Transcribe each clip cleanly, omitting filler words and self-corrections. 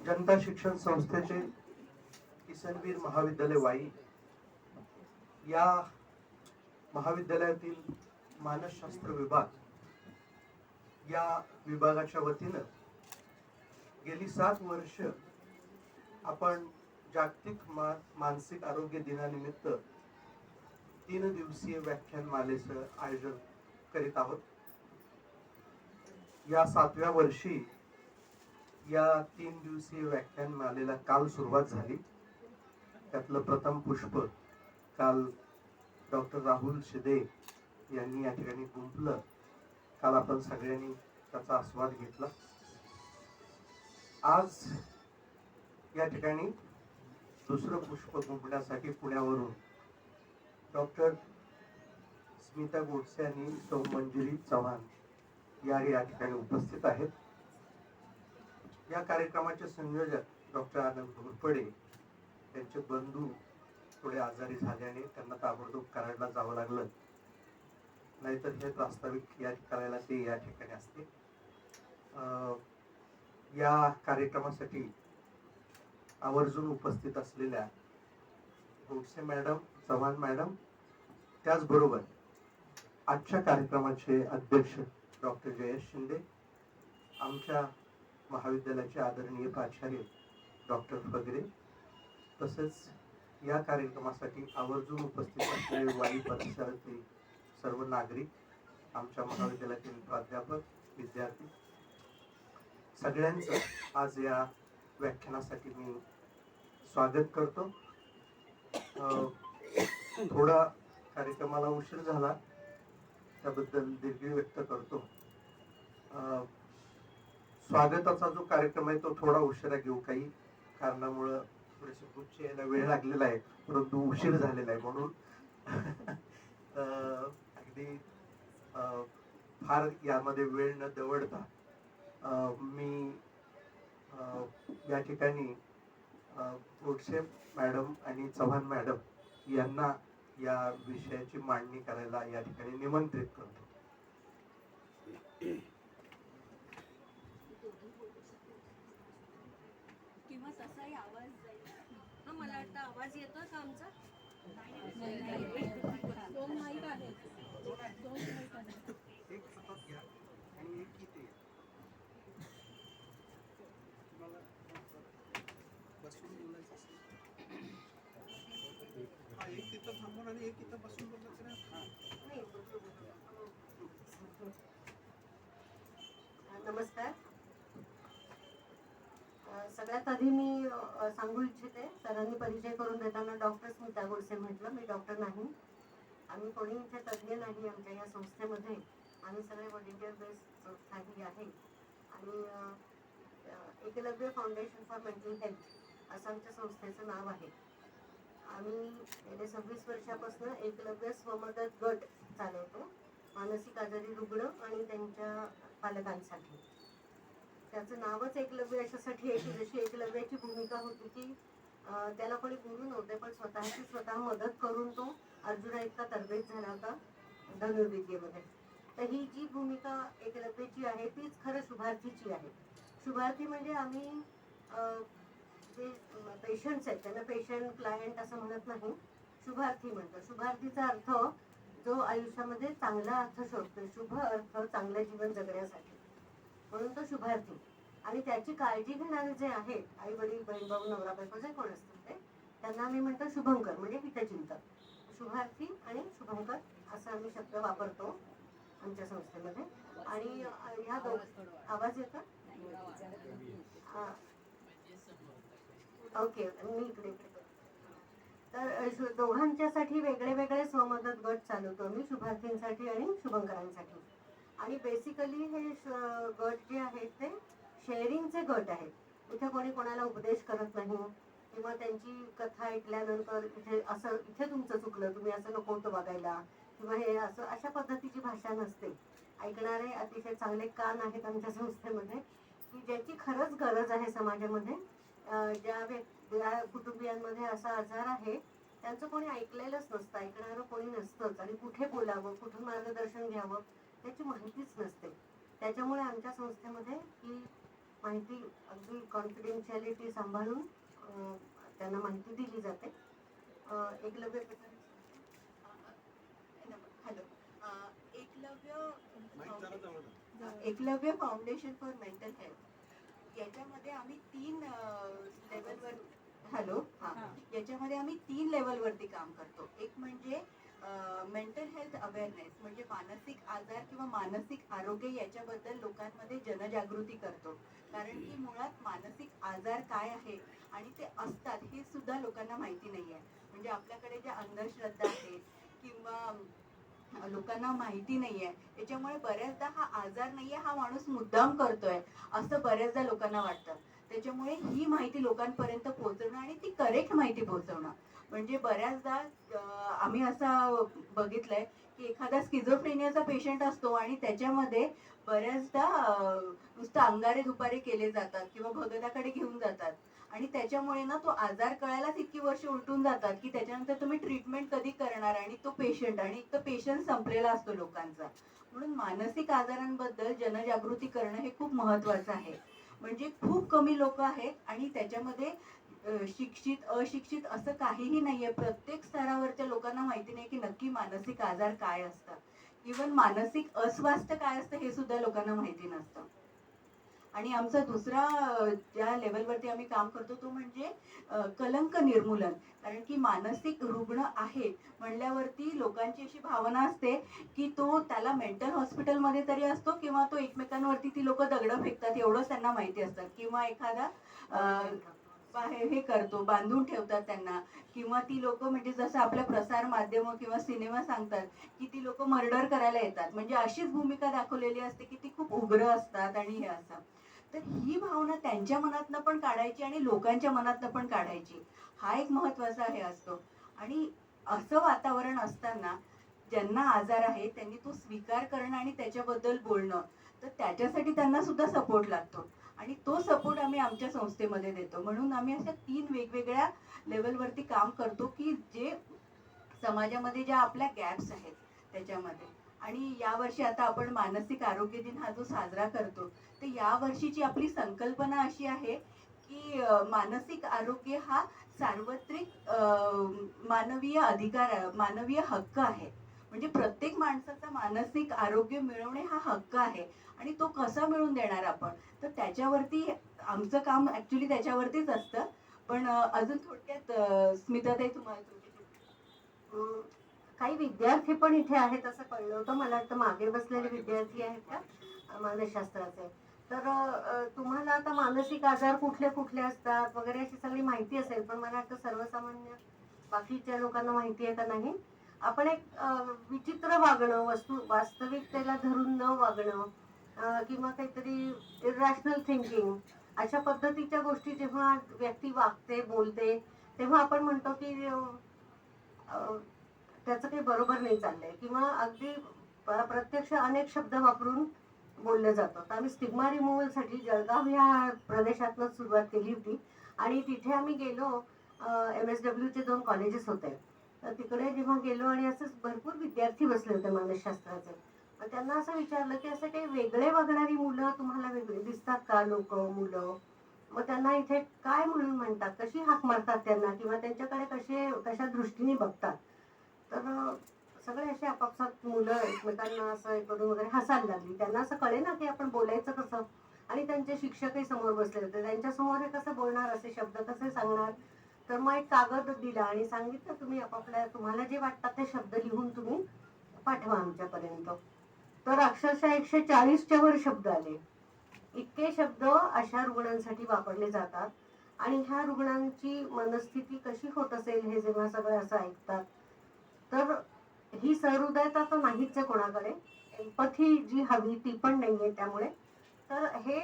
जनता शिक्षण संस्थेचे किसनवीर महाविद्यालय वाई या महाविद्यालयातील मानसशास्त्र विभाग या विभागाच्या वतीनं गेली 7 वर्ष आपण जागतिक मानसिक आरोग्य दिनानिमित्त 3 दिवसीय व्याख्यानमालेचं आयोजन करीत आहोत. या 7व्या वर्षी या 3 दिवसीय व्याख्यानमालेला काल सुरुवात झाली. त्यातलं प्रथम पुष्प काल डॉक्टर राहुल शिदे यांनी या ठिकाणी गुंफलं. काल आपण सगळ्यांनी त्याचा आस्वाद घेतला. आज या ठिकाणी दुसरं पुष्प गुंफण्यासाठी पुण्यावरून डॉक्टर स्मिता गोडसे आणि सौ मंजिरी चव्हाण या ठिकाणी उपस्थित आहेत. या कार्यक्रमाचे संयोजक डॉक्टर आनंद घोरपडे त्यांचे बंधू थोडे आजारी झाल्याने त्यांना ताबडतोब कराडला जावं लागलं, नाहीतर हे प्रास्ताविक या ठिकाणाला ते या ठिकाणी असते. या कार्यक्रमासाठी आवर्जून उपस्थित असलेल्या गोडसे मॅडम, चव्हाण मॅडम, त्याचबरोबर आजच्या कार्यक्रमाचे अध्यक्ष डॉक्टर जयेश शिंदे, आमच्या महाविद्यालयाचे आदरणीय प्राचार्य डॉक्टर फगरे, तसेच या कार्यक्रमासाठी आवर्जून उपस्थित असलेले वाई परिसरातील सर्व नागरिक, आमच्या महाविद्यालयातील प्राध्यापक, विद्यार्थी, सगळ्यांचं आज या व्याख्यानासाठी मी स्वागत करतो. थोडा कार्यक्रमाला उशीर झाला त्याबद्दल दिलगिरी व्यक्त करतो. स्वागताचा जो कार्यक्रम आहे तो थोडा उशिरा घेऊ, काही कारणामुळं थोडेसे गुच्छ यायला वेळ लागलेला आहे, परंतु उशीर झालेला आहे म्हणून अगदी फार यामध्ये वेळ न दवडता मी या ठिकाणी गोडसे मॅडम आणि चव्हाण मॅडम यांना या विषयाची मांडणी करायला या ठिकाणी निमंत्रित करतो. किंवा तसाही आवाज जाईल. हा, मला वाटतं आवाज येतोय का आमचा? दोन माईक आहेत. एक हातात घ्या आणि एक इथे तुम्हाला बसून बोलायचं असेल, एक तिथं थांबून आणि एक इथं बसून बोलायचं ना. नमस्कार. सगळ्यात आधी मी सांगू इच्छिते, सरांनी परिचय करून देताना डॉक्टर स्मिता गोडसे म्हटलं. मी डॉक्टर नाही, आम्ही कोणी इथे तज्ज्ञ नाही. आमच्या या संस्थेमध्ये आम्ही सगळे व्हॉलेंटियर बेस संस्था ही आहे आणि Eklavya foundation for mental health असं आमच्या संस्थेचं नाव आहे. आम्ही गेले 26 वर्षापासून एकलव्य स्वमदत गट चालवतो मानसिक आजारी रुग्ण आणि त्यांच्या पालकांसाठी. त्याचं नावच एकलव्य अशासाठी आहे की जशी एकलव्याची भूमिका होती की त्याला कोणी गुरु नव्हते, पण स्वतः मदत करून तो अर्जुना इतका तरबेज झाला होता धनुर्विद्येमध्ये. तर ही जी भूमिका एकलव्याची आहे तीच खरं शुभार्थीची आहे. शुभार्थी म्हणजे आम्ही जे पेशंट्स आहेत त्यांना पेशंट क्लायंट असं म्हणत नाही, शुभार्थी म्हणतो. शुभार्थीचा अर्थ जो आयुष्यामध्ये चांगला अर्थ शोधतो, शुभ अर्थ, चांगलं जीवन जगण्यासाठी, म्हणून तो शुभार्थी. आणि त्याची काळजी घेणारे जे आहेत, आई वडील, बहीण भाऊ, नवरा बायको जे कोण असतात ते, त्यांना आम्ही म्हणतो शुभंकर, म्हणजे हितचिंतक. शुभार्थी आणि शुभंकर असा आम्ही शब्द वापरतो आमच्या संस्थेमध्ये. आणि ह्या आवाज येतो? ओके, मी इकडे. तर दोघांच्यासाठी वेगळे वेगळे स्वमदत गट चालवतो मी, शुभार्थींसाठी आणि शुभंकरांसाठी. आणि बेसिकली हे गट जे आहेत ते शेअरिंगचे गट आहेत. इथे कोणी कोणाला उपदेश करत नाही किंवा त्यांची कथा ऐकल्यानंतर इथे तुमचं चुकलं, तुम्ही असं नको होतं बघायला किंवा हे असं, अशा पद्धतीची भाषा नसते. ऐकणारे अतिशय चांगले कान आहेत आमच्या संस्थेमध्ये की ज्याची खरंच गरज आहे समाजामध्ये. ज्या कुटुंबियांमध्ये असा आजार आहे त्यांचं कोणी ऐकलेलंच नसतं, ऐकणारं कोणी नसतंच, आणि कुठे बोलावं, कुठून मार्गदर्शन घ्यावं त्याची माहितीच नसते. त्याच्यामुळे आमच्या संस्थेमध्ये ही माहिती अगदी कॉन्फिडेन्शियालिटी सांभाळून त्यांना माहिती दिली जाते. Eklavya hello, Eklavya foundation for mental health, याच्यामध्ये आम्ही 3 लेवलवर याच्यामध्ये आम्ही 3 लेवलवरती काम करतो. एक म्हणजे मेंटल हेल्थ अवेअरनेस, म्हणजे मानसिक आजार किंवा मानसिक आरोग्य याच्याबद्दल लोकांमध्ये जनजागृती करतो. कारण की मुळात मानसिक आजार काय आहे आणि ते असतात हे सुद्धा लोकांना माहिती नाही आहे. म्हणजे आपल्याकडे ज्या अंधश्रद्धा आहेत किंवा लोकांना माहिती नाहीये, त्याच्यामुळे बऱ्याचदा हा आजार नाहीये, हा माणूस मुद्दाम करतोय असं बऱ्याचदा लोकांना वाटतं. त्याच्यामुळे ही माहिती लोकांपर्यंत पोहोचवणं आणि ती करेक्ट माहिती पोहोचवणं, म्हणजे बऱ्याचदा आम्ही असं बघितलंय की एखादा स्किझोफ्रेनियाचा पेशंट असतो आणि त्याच्यामध्ये बऱ्याचदा नुसतं अंगारे दुपारे केले जातात किंवा भगताकडे घेऊन जातात, आणि त्याच्यामुळे ना तो आजार कळायलाच इतकी वर्ष उलटून जातात की त्याच्यानंतर तुम्ही ट्रीटमेंट कधी करणार, आणि तो पेशंट संपलेला असतो लोकांचा. म्हणून मानसिक आजारांबद्दल जनजागृती करणं हे खूप महत्वाचं आहे. म्हणजे खूप कमी लोक आहेत आणि त्याच्यामध्ये शिक्षित अशिक्षित असं काहीही नाहीये. प्रत्येक स्तरावरच्या लोकांना माहिती नाही की नक्की मानसिक आजार काय असतात, इव्हन मानसिक अस्वास्थ्य काय असतं हे सुद्धा लोकांना माहिती नसतं. आणि आमचा दुसरा ज्या लेवलवरती आम्ही काम करतो तो म्हणजे कलंक निर्मूलन. कारण की मानसिक रुग्ण आहे म्हणल्यावरती लोकांची अशी भावना असते की तो त्याला मेंटल हॉस्पिटलमध्ये तरी असतो किंवा तो एकमेकांवरती ती लोक दगडं फेकतात एवढंच त्यांना माहिती असतं, किंवा एखादा बाहेर हे करतो, बांधून ठेवतात त्यांना, किंवा ती लोक म्हणजे जसं आपल्या प्रसार माध्यम किंवा सिनेमा सांगतात की ती लोक मर्डर करायला येतात, म्हणजे अशीच भूमिका दाखवलेली असते की ती खूप उग्र असतात आणि हे असं. तर ही भावना त्यांच्या मनातनं पण काढायची आणि लोकांच्या मनातनं पण काढायची, हा एक महत्वाचा हे असतो. आणि असं वातावरण असताना ज्यांना आजार आहे त्यांनी तो स्वीकार करणं आणि त्याच्याबद्दल बोलणं, तर त्याच्यासाठी त्यांना सुद्धा सपोर्ट लागतो आणि तो सपोर्ट आम्ही आमच्या संस्थेमध्ये देतो. म्हणून आम्ही अशा 3 वेगवेगळ्या लेवलवरती काम करतो की जे समाजामध्ये ज्या आपल्या गॅप्स आहेत त्याच्यामध्ये. आणि यावर्षी आता आपण मानसिक आरोग्य दिन हा जो साजरा करतो, तर या वर्षीची आपली संकल्पना अशी आहे की मानसिक आरोग्य हा सार्वत्रिक मानवीय अधिकार, मानवीय हक्क आहे. म्हणजे प्रत्येक माणसाचा मानसिक आरोग्य मिळवणे हा हक्क आहे, आणि तो कसा मिळवून देणार आपण, तर त्याच्यावरती आमचं काम ऍक्च्युली त्याच्यावरतीच असतं. पण अजून थोडक्यात स्मिताताई तुम्हाला काही विद्यार्थी पण इथे आहेत असं कळलं होतं. मला वाटतं मागे बसलेले विद्यार्थी आहेत का मानसशास्त्राचे. तर तुम्हाला आता मानसिक आजार कुठले कुठले असतात वगैरे अशी सगळी माहिती असेल, पण मला वाटतं सर्वसामान्य बाकीच्या लोकांना माहिती आहे का नाही. आपण एक विचित्र वागणं, वास्तविकतेला धरून न वागणं, किंवा काहीतरी इरॅशनल थिंकिंग, अशा पद्धतीच्या गोष्टी जेव्हा व्यक्ती वागते बोलते तेव्हा आपण म्हणतो की त्याचं काही बरोबर नाही चाललंय, किंवा अगदी प्रत्यक्ष अनेक शब्द वापरून बोललं जातं. तर आम्ही स्टिग्मा रिमूव्हल साठी जळगाव या प्रदेशातनं सुरुवात केली होती, आणि तिथे आम्ही गेलो. MSW चे 2 कॉलेजेस होते, तर तिकडे जेव्हा गेलो आणि असंच भरपूर विद्यार्थी बसले होते मानसशास्त्राचे. मग त्यांना असं विचारलं की असं काही वेगळे वागणारी मुलं तुम्हाला वेगळे दिसतात का, लोक मुलं, मग त्यांना इथे काय म्हणून म्हणतात, कशी हाक मारतात त्यांना, किंवा त्यांच्याकडे कशा दृष्टीने बघतात. तर सगळे असे आपापसात मुलं एकमेकांना असं हे करून वगैरे हसायला लागली. त्यांना असं कळे ना की आपण बोलायचं कसं, आणि त्यांचे शिक्षकही समोर बसले होते, त्यांच्या समोर हे कसं बोलणार, असे शब्द कसे सांगणार. तर मग एक कागद दिला आणि सांगितलं तुम्ही आपापल्या तुम्हाला जे वाटतात ते शब्द लिहून तुम्ही पाठवा आमच्यापर्यंत. तर अक्षरशः 140च्या वर शब्द आले. इतके शब्द अशा रुग्णांसाठी वापरले जातात, आणि ह्या रुग्णांची मनस्थिती कशी होत असेल हे जेव्हा सगळं असं ऐकतात, तर ही सहृदयता तर नाहीच आहे कोणाकडे, एम्पथी जी हवी ती पण नाहीये. त्यामुळे तर हे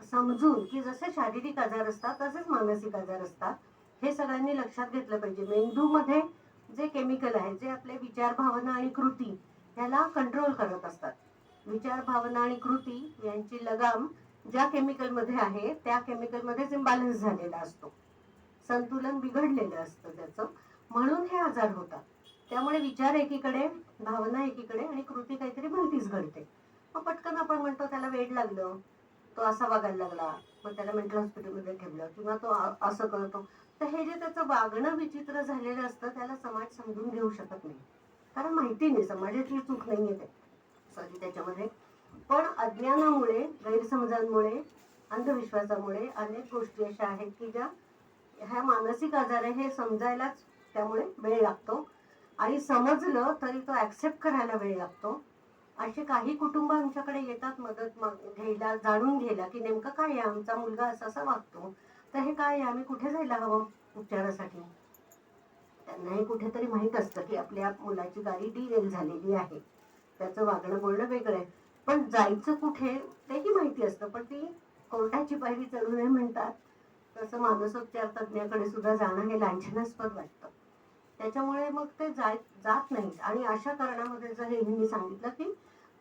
समजून की जसे शारीरिक आजार असतात तसेच मानसिक आजार असतात, हे सगळ्यांनी लक्षात घेतलं पाहिजे. मेंदूमध्ये जे केमिकल आहे, जे आपले विचार, भावना आणि कृती ह्याला कंट्रोल करत असतात. विचार, भावना आणि कृती यांची लगाम ज्या केमिकलमध्ये आहे त्या केमिकलमध्येच इम्बॅलन्स झालेला असतो, संतुलन बिघडलेलं असतं त्याचं, म्हणून हे आजार होतात. त्यामुळे विचार एकीकडे, भावना एकीकडे आणि कृती काहीतरी भलतीच घडते. मग पटकन आपण म्हणतो त्याला वेड लागलं, तो असा वागायला लागला, मग त्याला मेंटल हॉस्पिटलमध्ये ठेवलं, किंवा तो असं करतो. तर हे जे त्याचं वागणं विचित्र झालेलं असतं त्याला समाज समजून घेऊ शकत नाही, कारण माहिती नाही, समाजाची चूक नाहीये ते सॉरी त्याच्यामध्ये. पण अज्ञानामुळे, गैरसमजांमुळे, अंधविश्वासामुळे अनेक गोष्टी अशा आहेत की ज्या ह्या मानसिक आजार आहे हे समजायलाच त्यामुळे वेळ लागतो, आणि समजलं तरी तो ऍक्सेप्ट करायला वेळ लागतो. असे काही कुटुंब आमच्याकडे येतात मदत घ्यायला, जाणून घ्यायला की नेमकं काय आहे, आमचा मुलगा असा असा वागतो, तर हे काय आहे, आम्ही कुठे जायला हवं उपचारासाठी. त्यांनाही कुठेतरी माहित असतं की आपल्या मुलाची गाडी डिरेल झालेली आहे, त्याचं वागणं बोलणं वेगळं आहे, पण जायचं कुठे तेही माहिती असतं, पण ती कोर्टाची पायरी चढू नये म्हणतात, तसं मानसोपचार तज्ज्ञाकडे सुद्धा जाणं हे लांछनास्पद वाटतं. त्याच्यामुळे मग ते जात नाहीत. आणि अशा कारणामध्ये जर हे मी सांगितलं की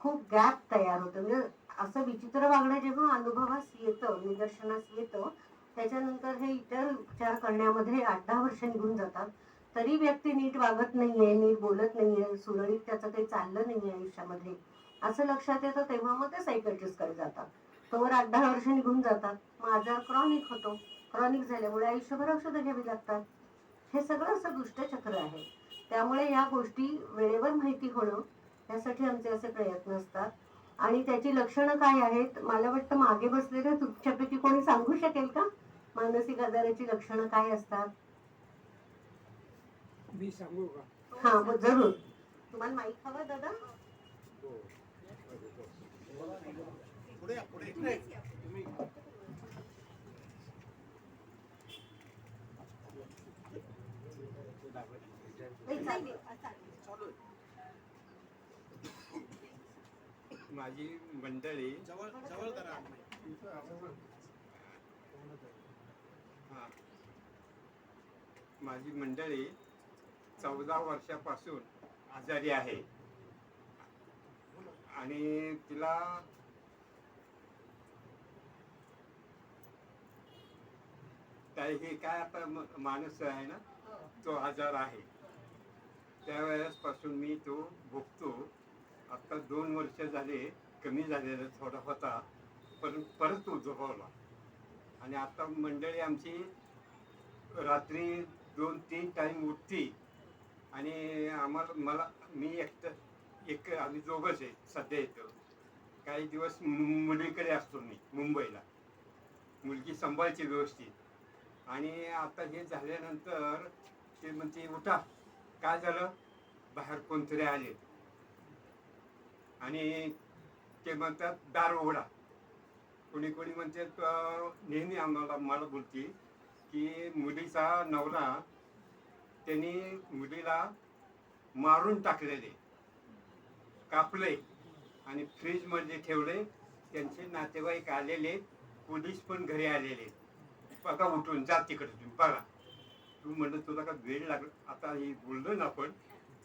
खूप गॅप तयार होतं, म्हणजे असं विचित्र वागणं जेव्हा अनुभवास येतं, निदर्शनास येतं, त्याच्यानंतर हे इतर उपचार करण्यामध्ये 8-10 वर्ष निघून जातात, तरी व्यक्ती नीट वागत नाहीये, नीट बोलत नाहीये, सुरळीत त्याचं काही चाललं नाहीये आयुष्यामध्ये, असं लक्षात येतं, तेव्हा मग ते सायकॅट्रिस्टकडे जातात. तोवर 8-10 वर्ष निघून जातात, मग आजार क्रॉनिक होतो, क्रॉनिक झाल्यामुळे आयुष्यभर औषधं घ्यावी लागतात. हे सगळं असं दुष्टचक्र आहे. त्यामुळे या गोष्टी वेळेवर माहिती होणं यासाठी आमचे असे प्रयत्न असतात. आणि त्याची लक्षणं काय आहेत, मला वाटतं मागे बसलेल्या तुमच्यापैकी कोणी सांगू शकेल का, मानसिक आजाराची लक्षणं काय असतात? मी सांगू का? हा मग जरूर. तुम्हाला माईक हवा दादा? माझी मंडळी हा, माझी मंडळी 14 वर्षापासून आजारी आहे आणि तिला हे काय आता माणूस आहे ना, तो आजार आहे, त्यावेळेस पासून मी तो भोगतो. आता 2 वर्ष झाले, कमी झालेला थोडा होता, पण परत तो उद्भवला. आणि आता मंडळी आमची रात्री 2-3 टाईम उठती आणि मी एक आम्ही दोघंच आहे सध्या येतो. काही दिवस मुलीकडे असतो मी मुंबईला, मुलगी सांभाळची व्यवस्थित. आणि आता हे झाल्यानंतर ते म्हणते उठा, काय झालं, बाहेर कोणतरी आले आणि ते म्हणतात दार उघडा. कोणी कोणी म्हणते नेहमी मला बोलते की मुलीचा नवरा त्यांनी मुलीला मारून टाकलेले, कापले आणि फ्रीजमध्ये ठेवले. त्यांचे नातेवाईक आलेले, पोलीस पण घरी आलेले. बघा उठून जा तिकडे, तुम्ही बघा. तू म्हणलं तुला का वेळ लागला, आता हे बोललो ना आपण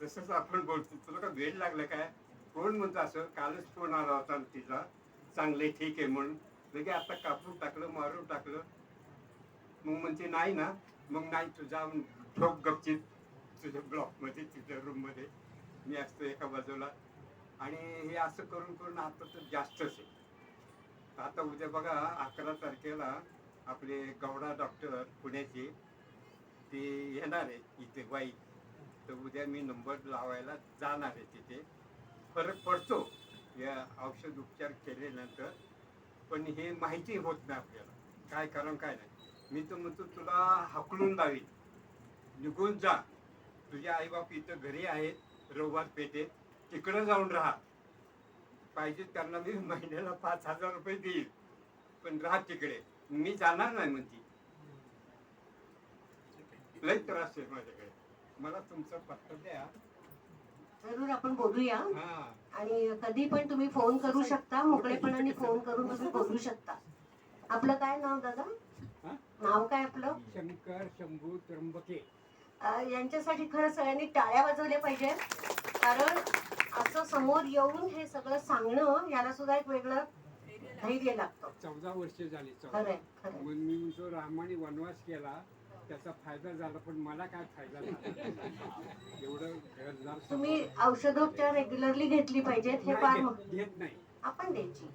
तसंच आपण बोलतो, तुला का वेळ लागलं काय, कोण म्हणतं असं. कालच फोन आला होता तिचा, चांगले ठीक आहे म्हणून, लगे आता कापून टाकलं, मारून टाकलं. मग म्हणते नाही ना, मग नाही, तुझा ठोक गपचित तुझ्या ब्लॉकमध्ये, तुझ्या रूममध्ये मी असतो एका बाजूला. आणि हे असं करून करून आता तर जास्तच आहे. आता उद्या बघा 11 तारखेला आपले गौडा डॉक्टर पुण्याचे ते येणार आहे इथे वाई, तर उद्या मी नंबर लावायला जाणार आहे तिथे. फरक पडतो या औषध उपचार केल्यानंतर, पण हे माहिती होत नाही आपल्याला काय कारण काय नाही. मी तर म्हणतो तुला हाकलून लावी, निघून जा, तुझे आईबाप इथं घरी आहेत रविवार पेठेत, तिकडं जाऊन राहा. पाहिजे त्यांना मी महिन्याला 5,000 रुपये देईल, पण राहा तिकडे, मी जाणार नाही म्हणती. लई त्रास आहे माझ्याकडे, मला तुमचा पत्ता द्या. जरूर आपण बोलूया. हा, आणि कधी पण तुम्ही फोन करू शकता, मोकळेपणाने फोन करून तुम्ही बोलू शकता. आपलं काय नाव दादा? हा? नाव काय आपलं? शंकर शंभू त्र्यंबके. यांच्यासाठी खरं सगळ्यांनी टाळ्या वाजवल्या पाहिजे, कारण असं समोर येऊन हे सगळं सांगणं याला सुद्धा एक वेगळं धैर्य लागतं. 14 वर्ष झाली 14. खरंय खरंय. मग मी म्हणतो रामाने वनवास केला त्याचा फायदा झाला पण मला काय फायदा झाला एवढं घरदार तुम्ही औषधोपचार रेग्युलरली घेतली पाहिजेत हे फार घेत नाही आपण द्यायची.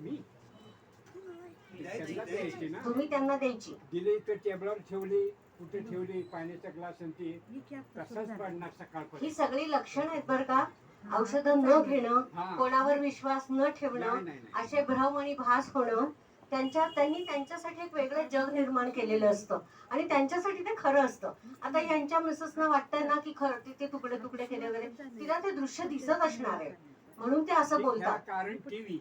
मी त्यांना द्यायची ना तुम्ही त्यांना द्यायची. दिले तर टेबलावर ठेवली कुठे ठेवली पाण्याचा ग्लास आणि ती तसाच पडणार ही सकाळपर्यंत. सगळी लक्षणं आहेत बरं का. औषधं न घेणं, हा. कोणावर विश्वास न ठेवणं, नाही, नाही, नाही. असे भ्रम आणि भास होणं, त्यांनी त्यांच्यासाठी एक वेगळं जग निर्माण केलेलं असतं आणि त्यांच्यासाठी ते खरं असतं. आता यांच्या मिसेसना वाटतंय ना की खरं तिथे तुकडे तुकडे केले वगैरे, तिला ते दृश्य दिसत असणार आहे म्हणून ते असं हे बोलतात. कारण टीव्ही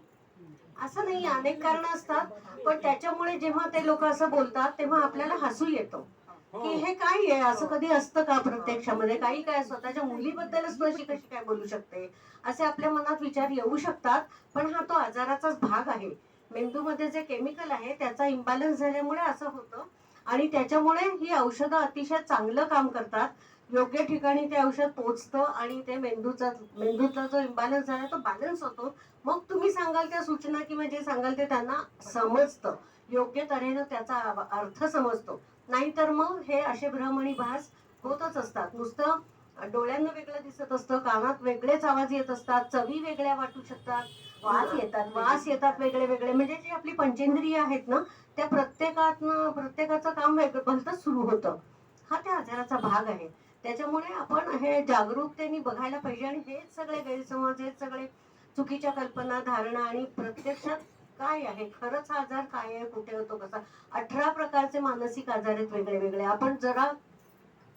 असं नाही, अनेक कारण असतात, पण त्याच्यामुळे जेव्हा ते लोक असं बोलतात तेव्हा आपल्याला हसू येतो की हे काय आहे, असं कधी असतं का प्रत्यक्षामध्ये. काही काय स्वतःच्या मुलीबद्दलच तू अशी कशी काय बोलू शकते असे आपल्या मनात विचार येऊ शकतात. पण हा तो आजाराचाच भाग आहे. मेंदूमध्ये जे केमिकल आहे त्याचा इम्बॅलन्स झाल्यामुळे असं होतं आणि त्याच्यामुळे ही औषधं अतिशय चांगलं काम करतात. योग्य ठिकाणी ते औषध पोचतं आणि ते मेंदूचा जो इम्बॅलन्स झाला तो बॅलन्स होतो. मग तुम्ही सांगाल त्या सूचना किंवा जे सांगाल ते त्यांना समजतं, योग्य तऱ्हेनं त्याचा अर्थ समजतो. नाहीतर मग हे असे भ्रम आणि भास होतच असतात. नुसतं डोळ्यांना वेगळं दिसत असतं, कानात वेगळेच आवाज येत असतात, चवी वेगळ्या वाटू शकतात, वास येतात वेगळे वेगळे. म्हणजे जी आपली पंचेंद्रिय आहेत ना त्या प्रत्येकाचं काम वेगळं भलतंच सुरू होतं. हा त्या आजाराचा भाग आहे. त्याच्यामुळे आपण हे जागरूकतेने बघायला पाहिजे आणि हेच सगळे गैरसमज, हेच सगळे चुकीच्या कल्पना, धारणा आणि प्रत्यक्षात काय आहे, खरंच हा आजार काय आहे, कुठे होतो, कसा. 18 प्रकारचे मानसिक आजार आहेत वेगळे वेगळे. आपण जरा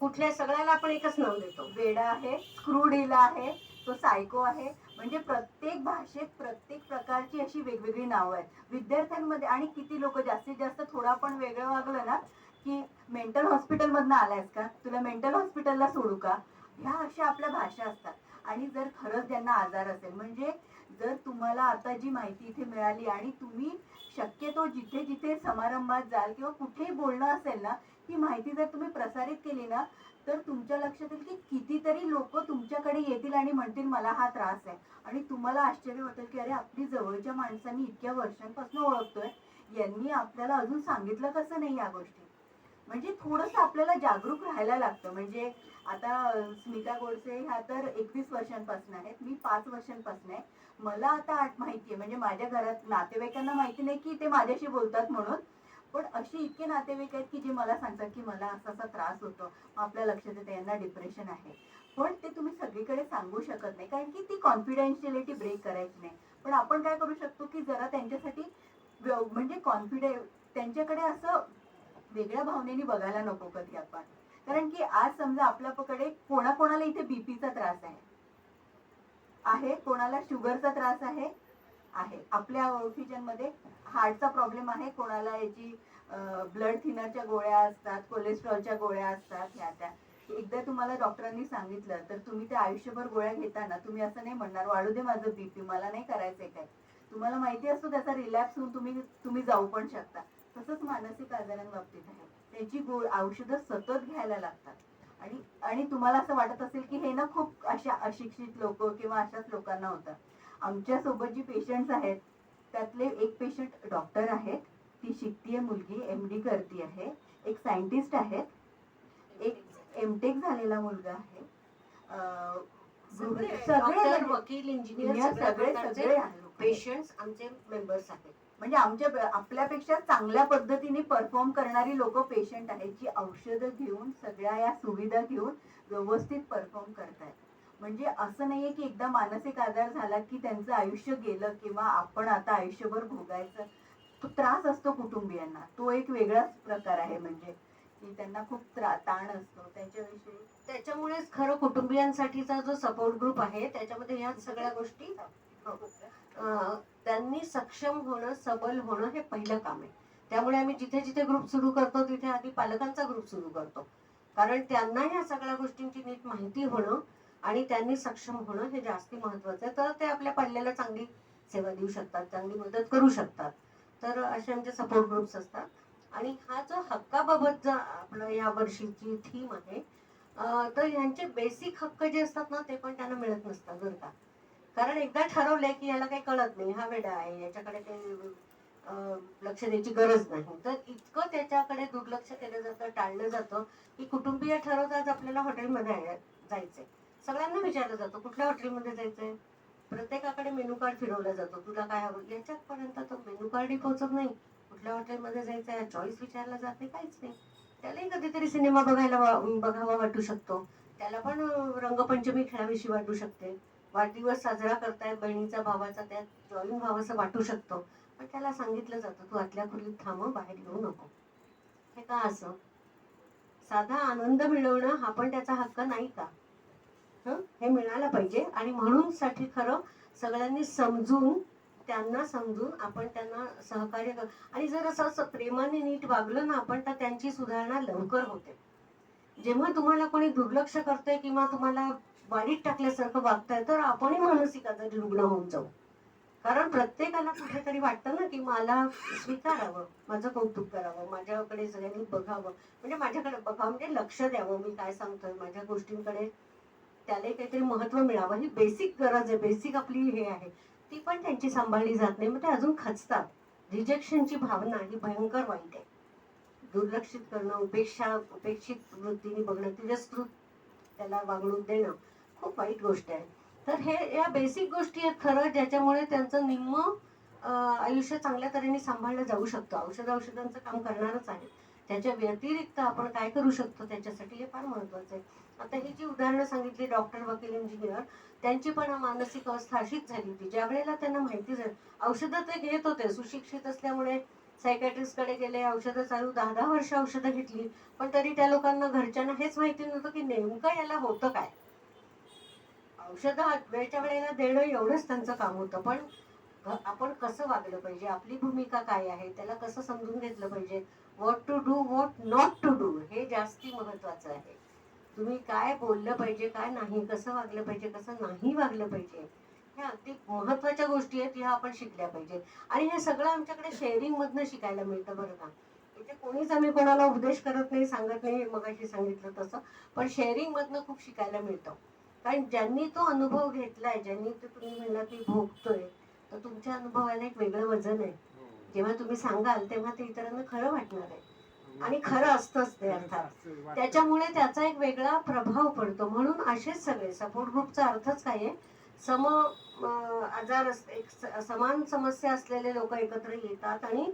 कुठल्या सगळ्याला आपण एकच नाव देतो. वेडा आहे, क्रूडीला आहे, तो सायको आहे. म्हणजे प्रत्येक भाषेत प्रत्येक प्रकारची अशी वेगवेगळी नावं आहेत. विद्यार्थ्यांमध्ये आणि किती लोक जास्तीत जास्त थोडा पण वेगळं वागलं ना की मेंटल हॉस्पिटल मधनं आलायस का, तुला मेंटल हॉस्पिटलला सोडू का, ह्या अशा आपल्या भाषा असतात. आणि जर खरंच त्यांना आजार असेल, म्हणजे जर तुम्हाला आता जी माहिती इथे मिळाली आणि तुम्ही शक्यतो जिथे जिथे समारंभात जाल किंवा कुठेही बोलणं असेल ना, ही माहिती जर तुम्ही प्रसारित केली ना तर तुमच्या लक्षात येईल की कितीतरी लोक तुमच्याकडे येतील आणि म्हणतील मला हा त्रास आहे. आणि तुम्हाला आश्चर्य वाटेल की अरे आपली जवळच्या माणसांनी इतक्या वर्षांपासून ओळखतोय, यांनी आपल्याला अजून सांगितलं कसं नाही या गोष्टी. म्हणजे थोडंसं आपल्याला जागरूक राहायला लागतं. म्हणजे आता स्मिता गोडसे ह्या तर 21 वर्षांपासून आहेत, मी 5 वर्षांपासून आहे. मला आता माहिती आहे, म्हणजे माझ्या घरात नातेवाईकांना माहिती नाही की ते माझ्याशी बोलतात म्हणून, पण असे इतके नातेवाईक आहेत की जे मला सांगतात की मला असा असा त्रास होतो. आपल्या लक्षात येतं यांना डिप्रेशन आहे, पण ते तुम्ही सगळीकडे सांगू शकत नाही कारण की ती कॉन्फिडेन्शियलिटी ब्रेक करायची नाही. पण आपण काय करू शकतो की जरा त्यांच्यासाठी म्हणजे त्यांच्याकडे असं वेगळ्या भावनेने बघायला नको कधी आपण. कारण की आज समजा आपल्याकडे कोणाकोणाला इथे बीपीचा त्रास आहे, कोणाला शुगरचा त्रास आहे, आपल्या ओळखीच्यांमध्ये हार्टचा प्रॉब्लेम आहे, कोणाला याची ब्लड थिनरच्या गोळ्या असतात, कोलेस्ट्रॉलच्या गोळ्या असतात. ह्या त्या एकदा तुम्हाला डॉक्टरांनी सांगितलं तर तुम्ही ते आयुष्यभर गोळ्या घेताना तुम्ही असं नाही म्हणणार वाढू दे माझं बीपी, मला नाही करायचंय काय. तुम्हाला माहिती असतो त्याचा रिलॅप्स होऊन तुम्ही जाऊ पण शकता. तसंच मानसिक आजारांबाबतीत आहे, त्याची औषधं सतत घ्यायला लागतात. आणि तुम्हाला असं वाटत असेल की हे ना खूप अशा अशिक्षित लोक किंवा अशाच लोकांना होतं. आमच्या सोबत जी पेशंट्स आहेत त्यातले एक पेशंट डॉक्टर आहेत, ती शिकतीये मुलगी, MD करती आहे, एक सायंटिस्ट आहेत, एक एमटेक झालेला मुलगा आहे, सगळे वकील, इंजिनियर, सगळे पेशंट्स आमचे मेंबर्स आहेत. म्हणजे आपल्यापेक्षा चांगल्या पद्धतीने परफॉर्म करणारी लोक पेशंट आहेत, जी औषधं घेऊन सगळ्या या सुविधा घेऊन व्यवस्थित परफॉर्म करतायत. म्हणजे असं नाहीये की एकदा मानसिक आजार झाला की त्यांचं आयुष्य गेलं किंवा आपण आता आयुष्यभर भोगायचं. तो त्रास असतो कुटुंबियांना, तो एक वेगळाच प्रकार आहे. म्हणजे की त्यांना खूप ताण असतो त्याच्याविषयी. त्याच्यामुळेच खरं कुटुंबियांसाठीचा जो सपोर्ट ग्रुप आहे त्याच्यामध्ये ह्या सगळ्या गोष्टी त्यांनी सक्षम होणं, सबल होणं हे पहिलं काम आहे. त्यामुळे आम्ही जिथे जिथे ग्रुप सुरू करतो तिथे आधी पालकांचा ग्रुप सुरू करतो, कारण त्यांना ह्या सगळ्या गोष्टींची नीट माहिती होणं आणि त्यांनी सक्षम होणं हे जास्ती महत्वाचं आहे. तर ते आपल्या पाल्याला चांगली सेवा देऊ शकतात, चांगली मदत करू शकतात. तर असे आमचे सपोर्ट ग्रुप्स असतात. आणि हा जो हक्काबाबत आपलं या वर्षीची थीम आहे, तर ह्यांचे बेसिक हक्क जे असतात ना ते पण त्यांना मिळत नसतात बरं का. कारण एकदा ठरवलंय की याला काही कळत नाही, हा वेडा आहे, याच्याकडे काही लक्ष द्यायची गरज नाही, तर इतकं त्याच्याकडे दुर्लक्ष केलं जातं, टाळलं जातं की कुटुंबीय ठरवतात आपल्याला हॉटेलमध्ये जायचंय. सगळ्यांना विचारलं जातं कुठल्या हॉटेलमध्ये जायचंय, प्रत्येकाकडे मेनू कार्ड फिरवला जातो, तुला काय हवं, याच्यापर्यंत तो मेनू कार्डही पोहोचत नाही. कुठल्या हॉटेलमध्ये जायचंय चॉईस विचारला जात नाही, काहीच नाही. त्यालाही कधीतरी सिनेमा बघावा वाटू शकतो, त्याला पण रंगपंचमी खेळाविषयी वाटू शकते, वाढदिवस साजरा करतायत बहिणीचा भावाचा, त्यात जॉईन व्हावंसं वाटू शकतो. पण त्याला सांगितलं जातं तू आतल्या खोलीत थांब, बाहेर येऊ नको. हे का असं? साधा आनंद मिळवणं हा पण त्याचा हक्क नाही का? हे मिळायला पाहिजे. आणि म्हणून साठी खरं सगळ्यांनी त्यांना समजून आपण त्यांना सहकार्य कर. आणि जर असं प्रेमाने नीट वागलं ना आपण, तर त्यांची सुधारणा लवकर होते. जेव्हा तुम्हाला कोणी दुर्लक्ष करतंय किंवा तुम्हाला वाढीत टाकल्यासारखं वागतंय, तर आपणही मानसिक आजारी रुग्ण होऊन जाऊ. कारण प्रत्येकाला कुठेतरी वाटतं ना की मला स्वीकारावं, माझं कौतुक करावं, माझ्याकडे सगळ्यांनी बघावं, म्हणजे माझ्याकडे बघावं म्हणजे लक्ष द्यावं, मी काय सांगतोय माझ्या गोष्टींकडे त्याला काहीतरी महत्व मिळावं. ही बेसिक गरज आहे, बेसिक आपली हे आहे, ती पण त्यांची सांभाळली जात नाही. मग ते अजून खचतात. रिजेक्शनची भावना ही भयंकर वाईट आहे. दुर्लक्षित करणं, उपेक्षित वृत्तीने बघणं, तिरस्कृत त्याला वागणूक देणं खूप वाईट गोष्ट आहे. तर हे या बेसिक गोष्टी आहेत खरं, ज्याच्यामुळे त्यांचं निम्म आयुष्य चांगल्या तऱ्हेने सांभाळलं जाऊ शकतं. औषधांचं काम करणारच आहे. त्याच्या व्यतिरिक्त आपण काय करू शकतो त्याच्यासाठी हे फार महत्वाचं आहे. आता ही जी उदाहरणं सांगितली, डॉक्टर, वकील, इंजिनियर, त्यांची पण मानसिक अवस्था अशीच झाली होती. ज्या वेळेला त्यांना माहिती झालं, औषधं ते घेत होते, सुशिक्षित असल्यामुळे सायकॅट्रिस्ट कडे गेले, औषधं चालू 10-10 वर्ष औषधं घेतली, पण तरी त्या लोकांना, घरच्यांना हेच माहिती नव्हतं की नेमकं याला होतं काय. औषधं वेळच्या वेळेला देणं एवढंच त्यांचं काम होतं, पण आपण कसं वागलं पाहिजे, आपली भूमिका काय आहे, त्याला कसं समजून घेतलं पाहिजे, what to do, what not to do, हे जास्ती महत्वाचं आहे. तुम्ही काय बोललं पाहिजे, काय नाही, कसं वागलं पाहिजे, कसं नाही वागलं पाहिजे, ह्या अगदी महत्वाच्या गोष्टी आहेत, ह्या आपण शिकल्या पाहिजे. आणि हे सगळं आमच्याकडे शेअरिंग मधनं शिकायला मिळतं बरं का. इथे कोणीच आम्ही कोणाला उपदेश करत नाही, सांगत नाही, मगाशी सांगितलं तसं, पण शेअरिंग मधनं खूप शिकायला मिळतं. कारण ज्यांनी तो अनुभव घेतलाय, ज्यांनी तो तुम्ही म्हणला की भोगतोय, तर तुमच्या अनुभवाला एक वेगळं वजन आहे. जेव्हा तुम्ही सांगाल तेव्हा ते इतरांना खरं वाटणार आहे, आणि खरं असतंच ते अर्थात. त्याच्यामुळे त्याचा एक वेगळा प्रभाव पडतो. म्हणून असेच सगळे सपोर्ट ग्रुपचा अर्थच काय आहे, आजार समान समस्या असलेले लोक एकत्र येतात आणि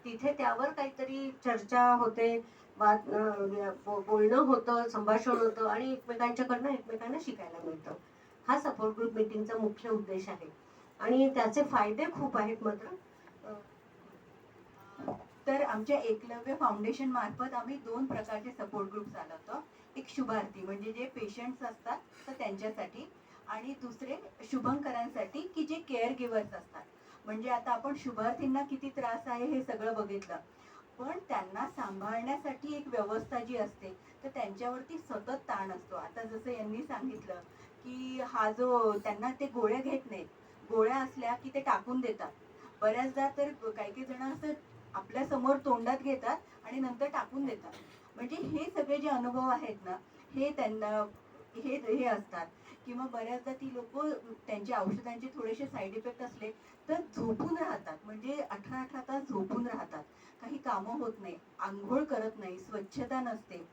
तिथे त्यावर काहीतरी चर्चा होते, बोलणं होतं, संभाषण होतं, आणि एकमेकांच्याकडनं एकमेकांना शिकायला मिळतं. हा सपोर्ट ग्रुप मीटिंगचा मुख्य उद्देश आहे आणि त्याचे फायदे खूप आहेत. मात्र तर आमच्या एकलव्य फाउंडेशन मार्फत आम्ही 2 प्रकारचे सपोर्ट ग्रुप चालवतो. एक शुभार्थी म्हणजे जे पेशंट्स असतात तर त्यांच्यासाठी, आणि दुसरे शुभंकरांसाठी की जे केअर गिव्हर्स असतात. म्हणजे आता आपण शुभार्थींना किती त्रास आहे हे सगळं बघितलं, पण त्यांना सांभाळण्यासाठी एक व्यवस्था जी असते तर त्यांच्यावरती सतत ताण असतो. आता जसं यांनी सांगितलं की हा जो त्यांना ते गोळ्या घेत नाहीत, गोळ्या असल्या की ते टाकून देतात. बऱ्याचदा तर काही जण असं आपल्या समोर तोंडात घेतात आणि नंतर टाकून देतात. म्हणजे हे सगळे जे अनुभव आहेत ना, हे त्यांना हे असतात. किंवा बऱ्याचदा ती लोक त्यांच्या औषधांचे थोडेसे साईड इफेक्ट असले तर झोपून राहतात, म्हणजे 18-18 तास झोपून राहतात, काही कामं होत नाही, आंघोळ करत नाही, स्वच्छता नसते,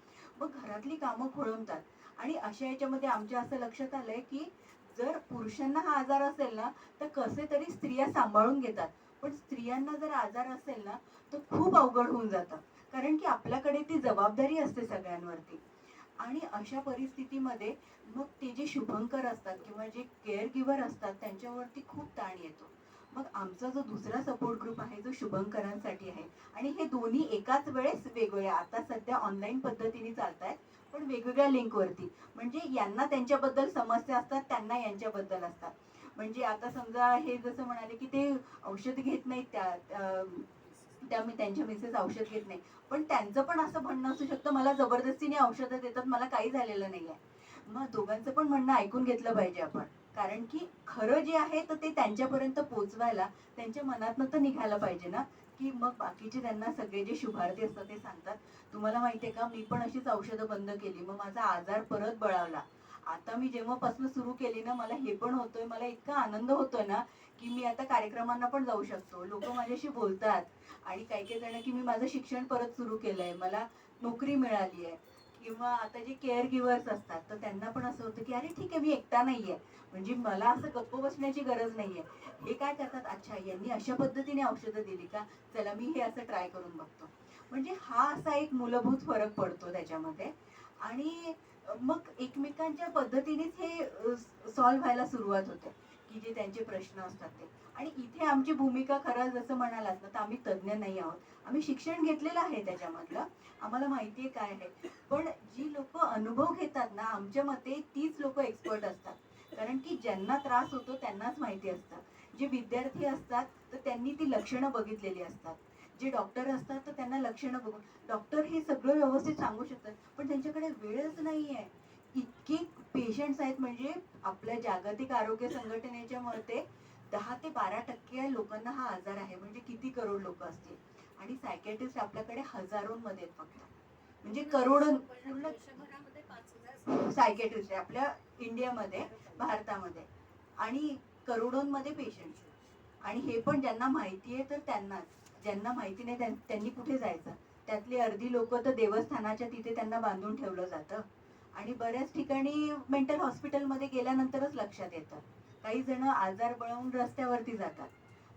मग घरातली कामं खोळंबतात. आणि अशा याच्यामध्ये आमच्या असं लक्षात आलंय की जर पुरुषांना हा आजार असेल ना तर कसे तरी स्त्रिया सांभाळून घेतात, पण स्त्रियांना जर आजार असेल ना तर खूप अवघड होऊन जातं, कारण की आपल्याकडे ती जबाबदारी असते सगळ्यांवरती. आणि अशा परिस्थितीमध्ये मग ते जे शुभंकर असतात किंवा जे केअर गिव्हर असतात त्यांच्यावरती खूप ताण येतो. मग आमचा जो दुसरा सपोर्ट ग्रुप आहे जो शुभंकरांसाठी आहे, आणि हे दोन्ही एकाच वेळेस वेगवेगळे आता सध्या ऑनलाईन पद्धतीने चालतायत, पण वेगवेगळ्या लिंकवरती. म्हणजे यांना त्यांच्याबद्दल समस्या असतात, त्यांना यांच्याबद्दल असतात. म्हणजे आता समजा हे जसं म्हणाले की ते औषध घेत नाहीत, त्या मी त्यांच्या मिसेस औषध घेत नाही, पण त्यांचं पण असं म्हणणं असू शकतं मला जबरदस्तीने औषधं देतात, मला काही झालेलं नाहीये. मग दोघांचं पण म्हणणं ऐकून घेतलं पाहिजे आपण, कारण की खरं जे आहे तर ते त्यांच्यापर्यंत पोहोचवायला त्यांच्या मनातनं तर निघायला पाहिजे ना. की मग बाकीचे त्यांना सगळे जे शुभार्थी असतात ते सांगतात तुम्हाला माहितीये का मी पण अशीच औषधं बंद केली, मग माझा आजार परत बळावला, आता मी जेव्हापासून सुरू केली ना, मला हे पण होतोय, मला इतका आनंद होतोय ना की मी आता कार्यक्रमांना पण जाऊ शकतो, लोक माझ्याशी बोलतात. आणि काही काही जण की मी माझं शिक्षण परत सुरू केलंय, मला नोकरी मिळाली आहे. किंवा आता जे केअर गिव्हर्स असतात तर त्यांना पण असं होतं की अरे ठीक आहे, मी एकटा नाहीये, म्हणजे मला असं गप्प बसण्याची गरज नाहीये. हे काय करतात, अच्छा यांनी अशा पद्धतीने औषधं दिली का, चला मी हे असं ट्राय करून बघतो. म्हणजे हा असा एक मूलभूत फरक पडतो त्याच्यामध्ये. आणि मग एकमेकांच्या पद्धतीनेच हे सॉल्व्ह व्हायला सुरुवात होते, की जे त्यांचे प्रश्न असतात ते. आणि इथे आमची भूमिका खरं जसं म्हणालात ना, तर आम्ही तज्ज्ञ नाही आहोत, आम्ही शिक्षण घेतलेलं आहे त्याच्यामधलं, आम्हाला माहितीये काय आहे. पण जी लोक अनुभव घेतात ना, आमच्या मते तीच लोक एक्सपर्ट असतात. कारण की ज्यांना त्रास होतो त्यांनाच माहिती असतं. जे विद्यार्थी असतात तर त्यांनी ती लक्षणं बघितलेली असतात. जे डॉक्टर असतात तर त्यांना लक्षणं बघून, डॉक्टर हे सगळं व्यवस्थित सांगू शकतात पण त्यांच्याकडे वेळच नाहीये. इतके पेशंट्स आहेत, म्हणजे आपल्या जागतिक आरोग्य संघटनेच्या मते 10 ते 12% लोकांना हा आजार आहे, म्हणजे किती करोड लोक असतील. आणि सायकॅट्रिस्ट आपल्याकडे हजारोंमध्ये आहेत फक्त, म्हणजे करोड पूर्ण देशभरामध्ये 5,000 सायकॅट्रिस्ट आहे आपल्या इंडियामध्ये, भारतामध्ये. आणि करोडोंमध्ये पेशंट. आणि हे पण ज्यांना माहिती आहे तर त्यांनाच, ज्यांना माहिती नाही त्यांनी कुठे जायचं. त्यातली अर्धी लोक तर देवस्थानाच्या तिथे त्यांना बांधून ठेवलं जातं. आणि बऱ्याच ठिकाणी मेंटल हॉस्पिटलमध्ये गेल्यानंतरच लक्षात येतं. काही जण आजार बळवून रस्त्यावरती जातात.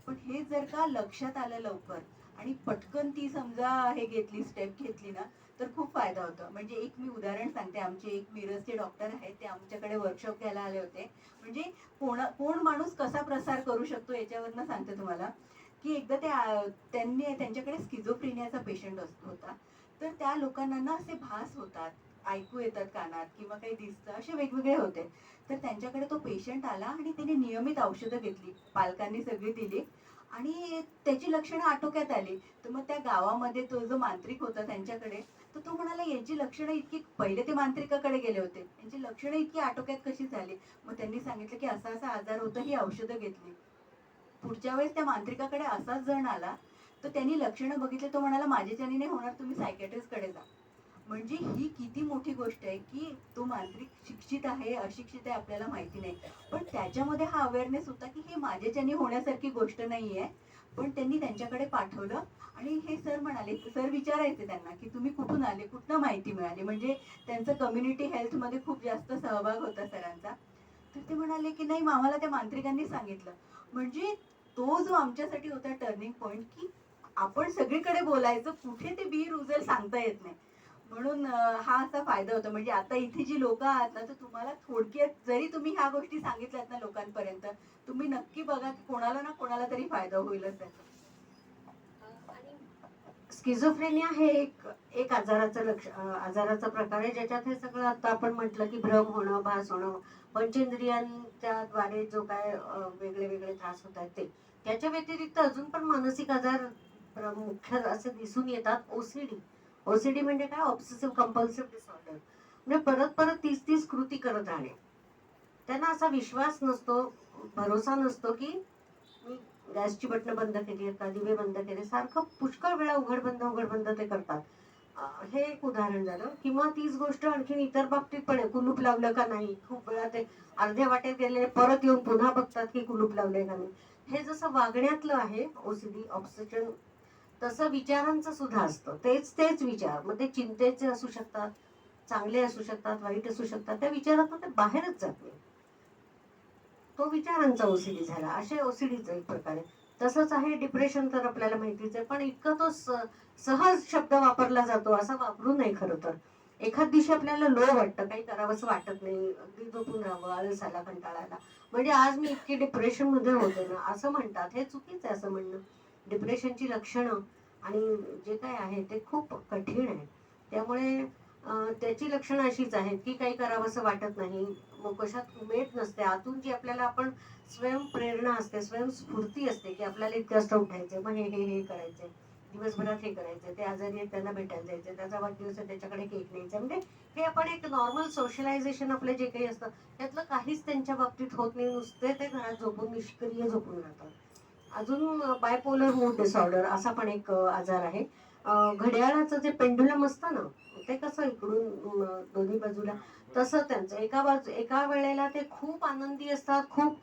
पण हे जर का लक्षात आलं लवकर आणि पटकन ती समजा हे घेतली, स्टेप घेतली ना, तर खूप फायदा होतो. म्हणजे एक मी उदाहरण सांगते, आमचे एक मिरजचे डॉक्टर आहेत, ते आमच्याकडे वर्कशॉप घ्यायला आले होते. म्हणजे कोण माणूस कसा प्रसार करू शकतो याच्यावरनं सांगते तुम्हाला. की एकदा त्यांनी त्यांच्याकडे स्किझोफ्रेनियाचा पेशंट होता. तर त्या लोकांना ना असे भास होतात, ऐकू येतात कानात किंवा काही दिसतं, असे वेगवेगळे होते. तर त्यांच्याकडे तो पेशंट आला आणि त्याने नियमित औषधं घेतली, पालकांनी सगळी दिली आणि त्याची लक्षणं आटोक्यात आली. तर मग त्या गावामध्ये तो जो मांत्रिक होता त्यांच्याकडे, तर तो म्हणाला यांची लक्षणं इतकी, पहिले ते मांत्रिकाकडे गेले होते, यांची लक्षणं इतकी आटोक्यात कशी झाली. मग त्यांनी सांगितलं की असा असा आजार होता, ही औषधं घेतली. पुढच्या वेळेस त्या मांत्रिकाकडे असाच जण आला तर त्यांनी लक्षणं बघितले, तो म्हणाला माझ्याच्यानी नाही होणार, तुम्ही सायकॅट्रिस्ट कडे जा. म्हणजे ही किती मोठी गोष्ट आहे की तो मांत्रिक शिक्षित आहे अशिक्षित आहे आपल्याला माहिती नाही, पण त्याच्यामध्ये हा अवेअरनेस होता की हे माझ्याच्यानी होण्यासारखी गोष्ट नाहीये. पण त्यांनी त्यांच्याकडे पाठवलं. आणि हे सर म्हणाले, सर विचारायचे त्यांना की तुम्ही कुठून आले, कुठनं माहिती मिळाली, म्हणजे त्यांचं कम्युनिटी हेल्थ मध्ये खूप जास्त सहभाग होता सरांचा. तर ते म्हणाले की नाही, आम्हाला त्या मांत्रिकांनी सांगितलं. म्हणजे तो जो आमच्यासाठी होता टर्निंग पॉइंट, की आपण सगळीकडे बोलायचं, कुठे ते बी रुजेल सांगता येत नाही. म्हणून हा असा फायदा होतो. म्हणजे आता इथे जी लोक आहात ना, तर तुम्हाला थोडक्यात जरी तुम्ही ह्या गोष्टी सांगितल्यात ना लोकांपर्यंत, तुम्ही नक्की बघा की कोणाला ना कोणाला तरी फायदा होईलच त्याचा. आणि स्किझोफ्रेनिया हे एक आजाराचा प्रकार आहे, ज्याच्यात हे सगळं आता आपण म्हटलं की भ्रम होणं, भास होणं, पंचेंद्रियांच्या द्वारे जो काय वेगळे वेगळे त्रास होत आहेत ते. त्याच्या व्यतिरिक्त अजून पण मानसिक आजार मुख्य असे दिसून येतात. ओसीडी म्हणजे काय, ऑब्सेसिव्ह कंपल्सिव्ह डिसऑर्डर, म्हणजे परत परत तीच तीच कृती करत राहणे. त्यांना असा विश्वास नसतो, भरोसा नसतो की मी गॅसची बटणं बंद केली आहेत का, दिवे बंद केले, सारखं पुष्कळ वेळा उघड बंद ते करतात. हे एक उदाहरण झालं. किंवा तीच गोष्ट आणखीन इतर बाबतीत पण आहे, कुलूप लावलं का नाही, खूप वेळा ते अर्ध्या वाटेत गेले परत येऊन पुन्हा बघतात की कुलूप लावलंय का नाही. हे जसं वागण्यातलं आहे ओसीडी ऑब्सेशन, तसं विचारांचं सुद्धा असतं. तेच विचार, मग ते चिंतेचे असू शकतात, चांगले असू शकतात, वाईट असू शकतात, त्या विचारातून ते बाहेरच जात नाही. तो विचारांचा ओसीडी झाला. असे ओसीडीचा एक प्रकार आहे. तसंच आहे डिप्रेशन, तर आपल्याला माहितीच आहे, पण इतका तो सहज शब्द वापरला जातो, असा वापरू नये खरं तर. एखाद दिवशी आपल्याला लो वाटतं, काही करावंसं वाटत नाही, अगदी झोपून राहावं, आळस आला, कंटाळा आला, म्हणजे आज मी इतकी डिप्रेशन मध्ये होते ना असं म्हणतात. हे चुकीचं आहे असं म्हणणं. डिप्रेशनची लक्षणं आणि जे काय आहे ते खूप कठीण आहे. त्यामुळे त्याची लक्षणं अशीच आहेत की काही करावंसं वाटत नाही, मग कशात उमेद नसते, आतून जी आपल्याला आपण स्वयंप्रेरणा असते, स्वयंस्फूर्ती असते की आपल्याला इतकं असं उठायचंय, मग हे करायचंय, दिवसभरात हे करायचंय, ते आजारी आहेत त्यांना भेटायला जायचं, त्याचा वाढदिवस आहे त्याच्याकडे केक न्यायचा, म्हणजे हे आपण एक नॉर्मल सोशलायझेशन आपलं जे काही असतं त्यातलं काहीच त्यांच्या बाबतीत होत नाही. नुसते ते घरात झोपून निष्क्रिय झोपून राहतात. अजून बायपोलर मूड डिसऑर्डर असा पण एक आजार आहे. घड्याळाचं जे पेंडुलम असतं ना, ते कसं इकडून दोन्ही बाजूला तसं त्यांचं एका वेळेला ते खूप आनंदी असतात, खूप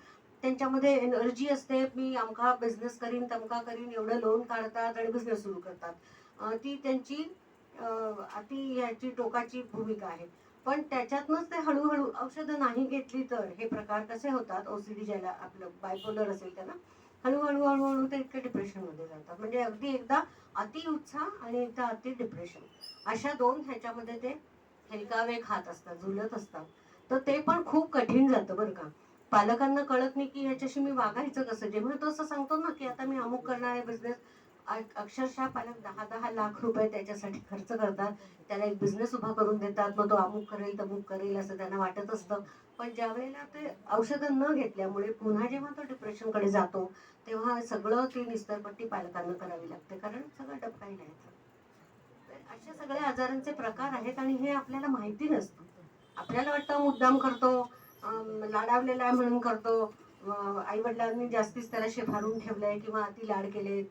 त्यांच्यामध्ये एनर्जी असते, मी अमका बिझनेस करीन तमका करीन एवढं लोन काढतात आणि बिझनेस सुरू करतात. ती त्यांची अति याची टोकाची भूमिका आहे. पण त्याच्यातनंच ते हळूहळू औषधं नाही घेतली तर हे प्रकार कसे होतात, ओसीडी ज्याला आपलं बायपोलर असेल त्याला हळूहळू हळूहळू ते इतके डिप्रेशनमध्ये जातात. म्हणजे अगदी एकदा अति उत्साह आणि एकदा अति डिप्रेशन, अशा दोन ह्याच्यामध्ये ते हेलकावे खात असतात, झुलत असतात. तर ते पण खूप कठीण जातं बरं का. पालकांना कळत नाही की ह्याच्याशी मी वागायचं कसं. जेव्हा तो असं सांगतो ना की आता मी अमुक करणार आहे बिझनेस, अक्षरशः पालक 10-10 लाख रुपये त्याच्यासाठी खर्च करतात, त्याला एक बिझनेस उभा करून देतात, मग तो अमुक करेल तमुक करेल असं त्यांना वाटत असतं. पण ज्या वेळेला ते औषधं न घेतल्यामुळे पुन्हा जेव्हा तो डिप्रेशनकडे जातो तेव्हा सगळं ती निस्तरपट्टी पालकांना करावी लागते, कारण सगळं डबकाई द्यायचं. तर असे सगळे आजारांचे प्रकार आहेत आणि हे आपल्याला माहिती नसतं. आपल्याला वाटतं मुद्दाम करतो, लाडावलेला आहे म्हणून करतो, आई वडिलांनी जास्तीच त्याला शेफारून ठेवलंय किंवा अति लाड केले,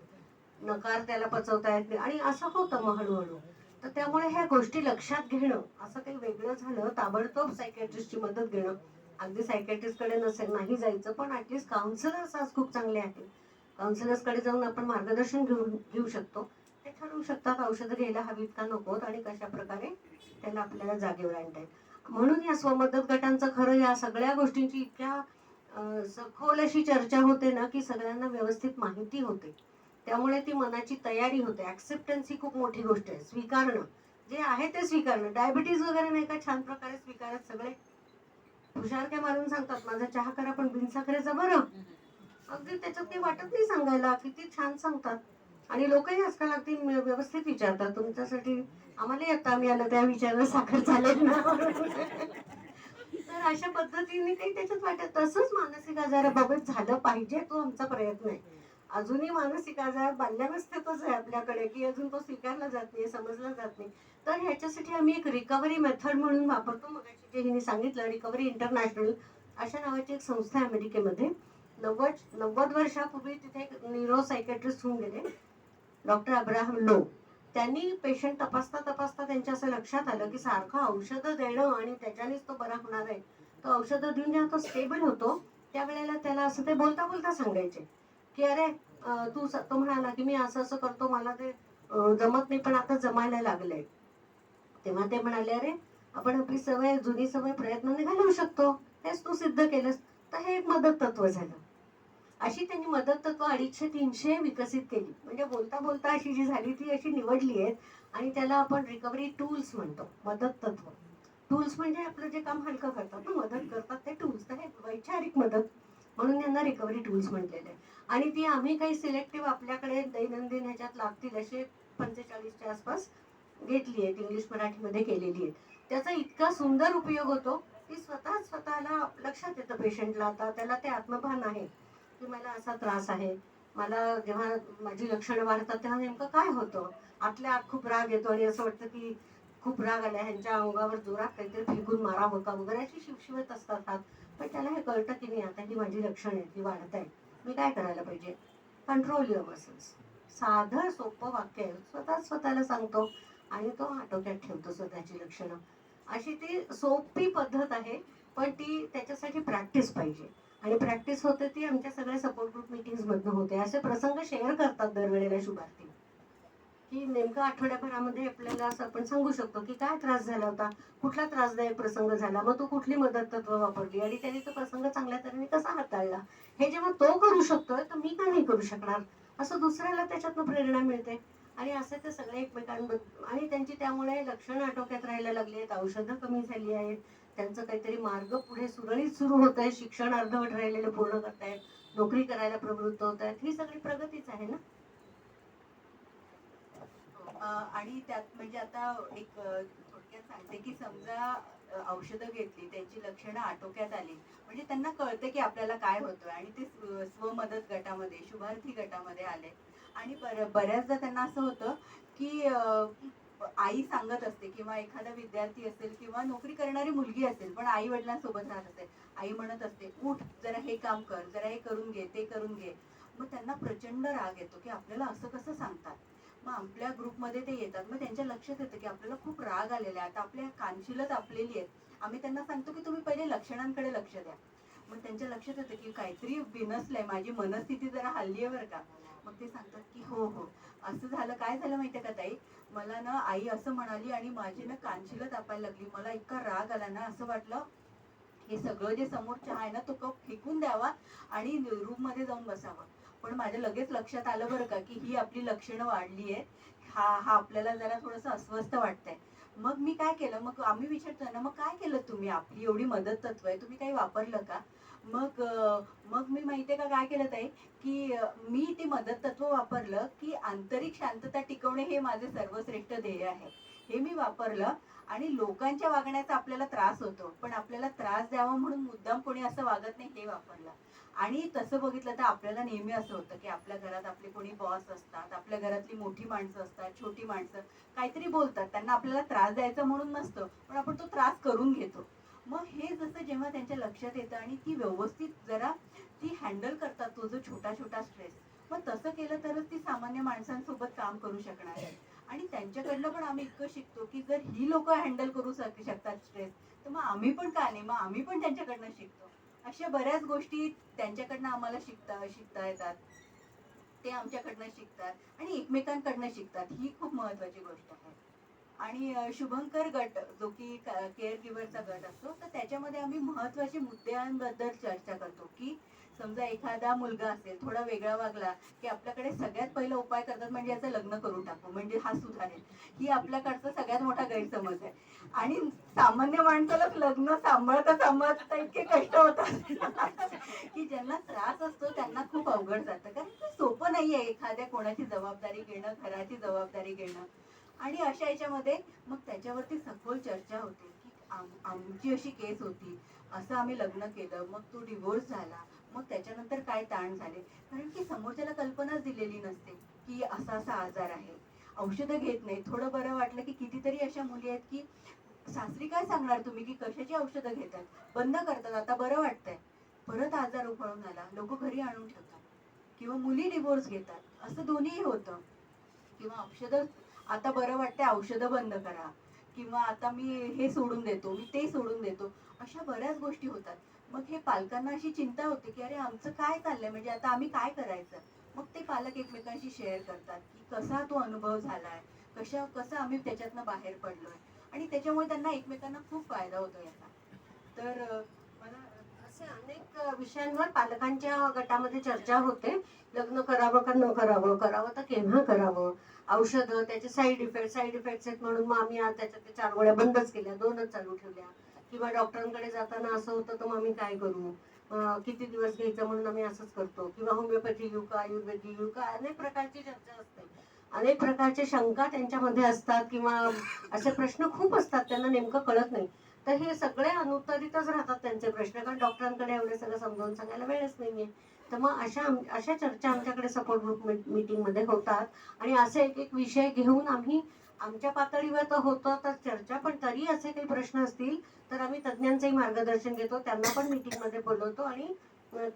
नकार त्याला पचवता येत नाही आणि असं होतं मग हळूहळू. तर त्यामुळे ह्या गोष्टी लक्षात घेणं, असं काही वेगळं झालं ताबडतोब सायकॅट्रिस्टची मदत घेणं. अगदी सायकॅट्रिस्टकडे नसेल नाही जायचं, पण ऍटलीस्ट काउन्सिलर्स आज खूप चांगले आहेत. काउन्सिलर्सकडे जाऊन आपण मार्गदर्शन घेऊ शकतो. ते ठरवू शकतात औषधं घ्यायला हवीत का नकोत आणि कशा प्रकारे त्याला आपल्याला जागेवर आणता येईल. म्हणून या स्वमदत गटांचं खरं या सगळ्या गोष्टींची इतक्या सखोल अशी चर्चा होते ना की सगळ्यांना व्यवस्थित माहिती होते. त्यामुळे ती मनाची तयारी होते. ऍक्सेप्टन्स ही खूप मोठी गोष्ट आहे. स्वीकारणं, जे आहे ते स्वीकारणं. डायबिटीज वगैरे नाही का छान प्रकारे स्वीकारत सगळे हुशार काय मारून सांगतात माझा चहा करा पण बिनसाखरेचा बरं. अगदी त्याच्यात काही वाटत नाही सांगायला, किती छान सांगतात. आणि लोकही आजकाल अगदी व्यवस्थित विचारतात तुमच्यासाठी आम्हालाही आता आम्ही आलं त्या विचारायला साखर चालेल ना. तर अशा पद्धतीने काही त्याच्यात वाटत. तसंच मानसिक आजाराबाबत झालं पाहिजे, तो आमचा प्रयत्न आहे. अजूनही मानसिक आजार बाल्यावस्थेतच आहे आपल्याकडे, की अजून तो स्वीकारला जात नाही, समजला जात नाही. तर ह्याच्यासाठी आम्ही एक रिकव्हरी मेथड म्हणून वापरतो. मगाशी जे हिने सांगितलं रिकव्हरी इंटरनॅशनल अशा नावाची एक संस्था आहे अमेरिकेमध्ये. 90 वर्षापूर्वी तिथे एक न्यूरो सायकॅट्रिस्ट होऊन गेले, डॉक्टर अब्राहम लो. त्यांनी पेशंट तपासता तपासता त्यांच्या असं लक्षात आलं की सारखं औषधं देणं आणि त्याच्यानेच तो बरा होणार आहे. तो औषधं देऊन जेव्हा तो स्टेबल होतो त्यावेळेला त्याला असं ते बोलता बोलता सांगायचे की अरे तो म्हणाला की मी असं असं करतो, मला ते जमत नाही पण आता जमायला लागलंय. तेव्हा ते म्हणाले अरे आपण आपली सवय जुनी सवय प्रयत्नाने घालवू शकतो, हेच तू सिद्ध केलंस. तर हे एक मदत तत्व झालं. अशी त्यांनी मदत तत्व 250-300 विकसित केली. म्हणजे बोलता बोलता अशी जी झाली ती अशी निवडली आहेत आणि त्याला आपण रिकव्हरी टूल्स म्हणतो. मदत तत्व टूल्स म्हणजे आपलं जे काम हलकं करतात ना, मदत करतात ते टूल्स. तर हे वैचारिक मदत म्हणून यांना रिकव्हरी टूल्स म्हटलेले आहे. आणि ती आम्ही काही सिलेक्टिव्ह आपल्याकडे दैनंदिन ह्याच्यात लागतील असे 45च्या आसपास घेतली आहेत, इंग्लिश मराठीमध्ये केलेली आहेत. त्याचा इतका सुंदर उपयोग होतो की स्वतःला लक्षात येतं पेशंटला. आता त्याला ते आत्मभान आहे की मला असा त्रास आहे, मला जेव्हा माझी लक्षणं वाढतात तेव्हा नेमकं काय होतं. आतल्या आत खूप राग येतो आणि असं वाटतं की खूप राग आला, ह्यांच्या अंगावर जोरात काहीतरी फेकून मारावं का वगैरे अशी शिवशिवत असतात हात. पण त्याला हे कळतं की नाही आता ही माझी लक्षणं आहेत, ही वाढत आहे, मी काय करायला पाहिजे. Control your muscles. साधं सोपं वाक्य आहे, स्वतःला सांगतो आणि तो आटोक्यात ठेवतो स्वतःची लक्षणं. अशी ती सोपी पद्धत आहे, पण ती त्याच्यासाठी प्रॅक्टिस पाहिजे. आणि प्रॅक्टिस होते ती आमच्या सगळ्या सपोर्ट ग्रुप मीटिंग्स मधनं होते. असे प्रसंग शेअर करतात दरवेळेला शुभार्थी की नेमकं आठवड्याभरामध्ये आपल्याला असं आपण सांगू शकतो की काय त्रास झाला होता, कुठला त्रासदायक प्रसंग झाला, मग तू कुठली मदत तत्व वापरली आणि त्याने तो प्रसंग चांगल्या तऱ्हेने कसा हाताळला. हे जेव्हा तो करू शकतोय तर मी का नाही करू शकणार, असं दुसऱ्याला त्याच्यातनं प्रेरणा मिळते. आणि असे ते सगळे एकमेकांबद्दल आणि त्यांची त्यामुळे लक्षणं आटोक्यात राहायला लागली आहेत, औषधं कमी झाली आहेत, त्यांचं काहीतरी मार्ग पुढे सुरळीत सुरू होत आहे, शिक्षण अर्धवट राहिलेलं पूर्ण करतायत, नोकरी करायला प्रवृत्त होत आहेत. ही सगळी प्रगतीच आहे ना. आणि त्यात म्हणजे आता एक थोडक्यात सांगते की समजा औषधं घेतली, त्यांची लक्षणं आटोक्यात आली, म्हणजे त्यांना कळते की आपल्याला काय होतंय आणि ते स्वमदत गटामध्ये शुभार्थी गटामध्ये आले. आणि बऱ्याचदा त्यांना असं होतं की आई सांगत असते किंवा एखादा विद्यार्थी असेल किंवा नोकरी करणारी मुलगी असेल पण आई वडिलांसोबत राहत असेल, आई म्हणत असते उठ जरा हे काम कर, जरा हे करून घे, ते करून घे. मग त्यांना प्रचंड राग येतो की आपल्याला असं कसं सांगतात. मग आपल्या ग्रुपमध्ये ते येतात, मग त्यांच्या लक्षात येतं की आपल्याला खूप राग आलेला आहे, आता आपल्या कानशिलत आपलेली आहेत आम्ही त्यांना सांगतो की तुम्ही पहिले लक्षणांकडे लक्ष द्या. मग त्यांच्या लक्षात येतं की काहीतरी बिनसलंय, माझी मनस्थिती जरा हल्ली आहे बरं का. मग ते सांगतात की हो हो असं झालं. काय झालं माहितीये का ताई, मला ना आई असं म्हणाली आणि माझी ना कानशिला तापायला लागली. मला इतका राग आला ना, असं वाटलं हे सगळं जे समोर चहा आहे ना तो कप फेकून द्यावा आणि रूम मध्ये जाऊन बसावं. पण माझ्या लगेच लक्षात आलं बरं का की ही आपली लक्षणं वाढली आहेत, हा आपल्याला जरा थोडंसं अस्वस्थ वाटतंय. मग मी काय केलं, मग आम्ही विचारतो ना, मग काय केलं तुम्ही, आपली एवढी मदत तत्व आहे, तुम्ही काही वापरलं का. मग मी माहितीये का काय केलं ताई, की मी ती मदत तत्व वापरलं की आंतरिक शांतता टिकवणे हे माझे सर्वश्रेष्ठ ध्येय आहे. हे मी वापरलं. आणि लोकांच्या वागण्याचा आपल्याला त्रास होतो, पण आपल्याला त्रास द्यावा म्हणून मुद्दाम कोणी असं वागत नाही, हे वापरलं. आणि तसं बघितलं तर आपल्याला नेहमी असं होतं की आपल्या घरात आपले कोणी बॉस असतात, आपल्या घरातली मोठी माणसं असतात, छोटी माणसं काहीतरी बोलतात, त्यांना आपल्याला त्रास द्यायचा म्हणून नसतं, पण आपण तो त्रास करून घेतो. मग हे जसं जेव्हा त्यांच्या लक्षात येतं आणि ती व्यवस्थित जरा ती हँडल करतात तो जो छोटा छोटा स्ट्रेस, मग तसं केलं तरच ती सामान्य माणसांसोबत काम करू शकणार आहे. आणि त्यांच्याकडनं पण आम्ही इतकं शिकतो की जर ही लोक हँडल करू शकतात स्ट्रेस, तर मग आम्ही पण का नाही, मग आम्ही पण त्यांच्याकडनं शिकतो. अशा बऱ्याच गोष्टी त्यांच्याकडनं आम्हाला शिकता येतात, ते आमच्याकडनं शिकतात आणि एकमेकांकडनं शिकतात. ही खूप महत्वाची गोष्ट आहे. आणि शुभंकर गट जो की केअर गिव्हरचा गट असतो, तर त्याच्यामध्ये आम्ही महत्वाचे मुद्द्यांबद्दल चर्चा करतो. की समजा एखादा मुलगा असेल थोडा वेगळा वागला की आपल्याकडे सगळ्यात पहिला उपाय करतात म्हणजे याचं लग्न करून टाकू म्हणजे हा सुधारेल. ही आपल्याकडचा सगळ्यात मोठा गैरसमज आहे. आणि सामान्य माणसाला लग्न सांभाळता इतके कष्ट होतात की ज्यांना त्रास असतो त्यांना खूप अवघड जातं, कारण ते सोपं नाहीये एखाद्या कोणाची जबाबदारी घेणं, घराची जबाबदारी घेणं. आणि अशा याच्यामध्ये मग त्याच्यावरती सखोल चर्चा होते की आमची अशी केस होती, असं आम्ही लग्न केलं, मग तो डिवोर्स झाला, मग त्याच्यानंतर काय ताण झाले. कारण की समोरच्याला कल्पनाच दिलेली नसते की असा असा आजार आहे. औषधं घेत नाही, थोडं बरं वाटलं की कितीतरी अशा मुली आहेत की सासरी काय सांगणार तुम्ही की कशाची औषधं घेतात, बंद करतात, आता बरं वाटतंय, परत आजार उफळून आला, लोक घरी आणून ठेवतात किंवा मुली डिवोर्स घेतात, असं दोन्ही होतं. किंवा औषधं, आता बरं वाटतंय औषधं बंद करा, किंवा आता मी हे सोडून देतो, मी ते सोडून देतो, अशा बऱ्याच गोष्टी होतात. मग हे पालकांना अशी चिंता होते की अरे आमचं काय चाललंय, म्हणजे आता आम्ही काय करायचं. मग ते पालक एकमेकांशी शेअर करतात की कसा तो अनुभव झालाय, कसं आम्ही त्याच्यातनं बाहेर पडलोय, आणि त्याच्यामुळे त्यांना एकमेकांना खूप फायदा होतो याचा. तर मला असे अनेक विषयांवर पालकांच्या गटामध्ये चर्चा होते. लग्न करावं का न करावं, करावं तर केव्हा करावं, औषधं, त्याचे साईड इफेक्ट्स आहेत म्हणून मग आम्ही आज त्याच्या 4 गोळ्या बंदच केल्या, 2च चालू ठेवल्या. किंवा डॉक्टरांकडे जाताना असं होतं तर मग आम्ही काय करू, किती दिवस घ्यायचं म्हणून आम्ही असंच करतो, किंवा होमिओपॅथी घेऊ का, आयुर्वेदिक घेऊ का, अनेक प्रकारची चर्चा असते. अनेक प्रकारचे शंका त्यांच्यामध्ये असतात, किंवा असे प्रश्न खूप असतात, त्यांना नेमकं कळत नाही. तर हे सगळे अनुत्तरितच राहतात त्यांचे प्रश्न, कारण डॉक्टरांकडे एवढे सगळं समजावून सांगायला वेळच नाहीये. तर मग अशा चर्चा आमच्याकडे सपोर्ट ग्रुप मीटिंग मध्ये होतात. आणि असे एक एक विषय घेऊन आम्ही आमच्या पातळीवर तर होतं तर चर्चा, पण तरी असे काही प्रश्न असतील तर आम्ही तज्ज्ञांचंही मार्गदर्शन घेतो, त्यांना पण मीटिंग मध्ये बोलवतो आणि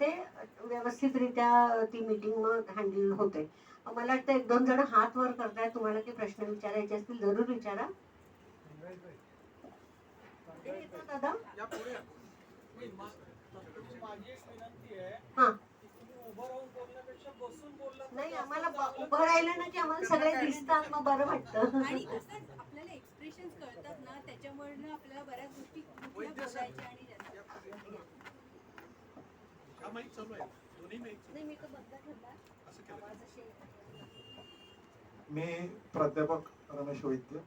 ते व्यवस्थितरित्या ती मीटिंग मग हँडल होते. मला वाटतं 1-2 जण हात वर करतायत, तुम्हाला काही प्रश्न विचारायचे असतील जरूर विचारा. दादा माझी एक विनंती आहे, हा, तुम्ही उभं राहून बोलण्यापेक्षा बसून बोललात नाही तर आम्हाला जास्त उभं राहिलं ना की आम्हाला सगळे दिसतात, मग बरं वाटतं. आणि कसं आपल्याला एक्सप्रेशन कळतात ना, त्याच्यामुळे आपल्याला बऱ्याच गोष्टी बोलायच्या आणि हा माईक चालू आहे, दोन्ही माईक चालू नाही, मी तो बंद ठेवला, असं केलं. आवाज असे मी प्राध्यापक रमेश वैद्य.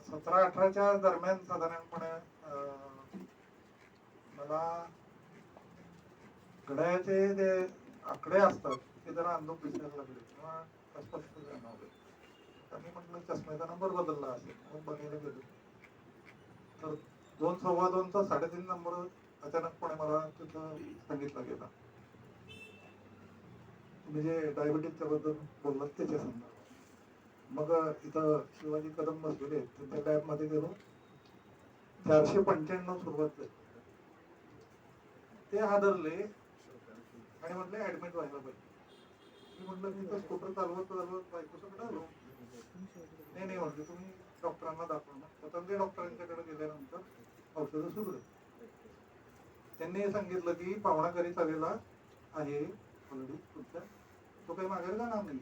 17-18च्या दरम्यान साधारणपणे मला घड्याळाचे जे आकडे असतात ते जरा अंधुक दिसायला लागले किंवा अस्पष्ट जाणवले. तर मी म्हटलं चष्म्याचा नंबर बदलला असेल, मग बघायला गेलो तर 2 सव्वा 2चा 3.5 नंबर अचानकपणे मला तिथं सांगितला गेला. तुम्ही जे डायबिटीजच्या बद्दल बोललात त्याच्या संदर्भात. मग इथं शिवाजी कदम बसलेले, त्यांच्या लॅबमध्ये गेलो, 495 सुरुवात झाली. ते हादरले आणि म्हटले ऍडमिट व्हायला पाहिजे. मी म्हटलं मी तर स्कूटर चालवत बायकोसोबत आलो. नाही म्हटले तुम्ही डॉक्टरांना दाखवा ना. पतंगे डॉक्टरांच्याकडे गेल्यानंतर औषधं सुरू त्यांनी हे सांगितलं की पाहुणा घरी चालेला आहे ऑलरेडी तुमच्या, तो काही माघारी जाणार नाही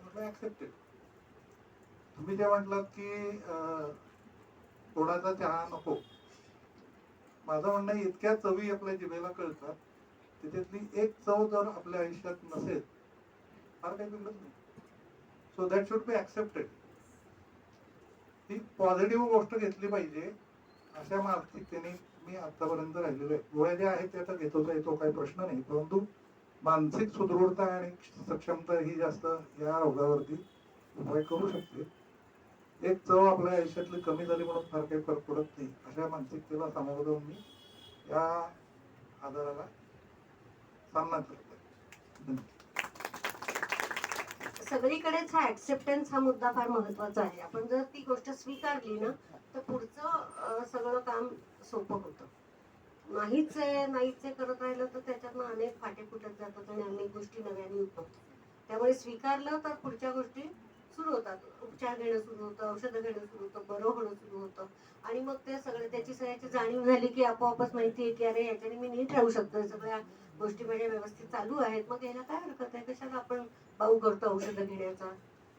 म्हटलं ऍक्सेप्टेड. तुम्ही जे म्हटलं की थोडासा चहा नको, माझं म्हणणं आहे, इतक्या चवी आपल्या जिभेला कळतात, त्याच्यातली एक चव जर आपल्या आयुष्यात नसेल फार काही बिघडत नाही. So that should be accepted. He positive गोष्ट घेतली पाहिजे. अशा मानसिकतेने मी आतापर्यंत राहिलेलो आहे. गोळ्या ज्या आहेत त्या तर घेतोच आहे, तो काही प्रश्न नाही, परंतु मानसिक सुदृढता आणि सक्षमता ही जास्त या रोगावरती उपाय करू शकते. एक चव आपल्या आयुष्यातली कमी झाली म्हणून फार काही फरक पडत नाही. अशा मानसिकतेला सामोरं जाऊन मी या आजाराला सामना करतोय. सगळीकडेच हा ऍक्सेप्टन्स हा मुद्दा फार महत्वाचा आहे. आपण जर ती गोष्ट स्वीकारली ना तर पुढचं सगळं काम सोपं होतं. नाहीच आहे करत राहिलं तर त्याच्यातनं अनेक फाटे फुटत जातात आणि अनेक गोष्टी नव्याने उद्भवतात. त्यामुळे स्वीकारलं तर पुढच्या गोष्टी सुरू होतात. उपचार घेणं सुरू होतं, औषधं घेणं सुरू होतं, बरं होणं सुरू होतं आणि मग ते सगळे त्याची सगळ्याची जाणीव झाली की आपोआपच माहिती आहे की अरे याच्याने मी नीट राहू शकतो, सगळ्या गोष्टी माझ्या व्यवस्थित चालू आहेत, मग याला काय हरकत आहे, कशाला आपण बाऊ करतो औषधं घेण्याचा,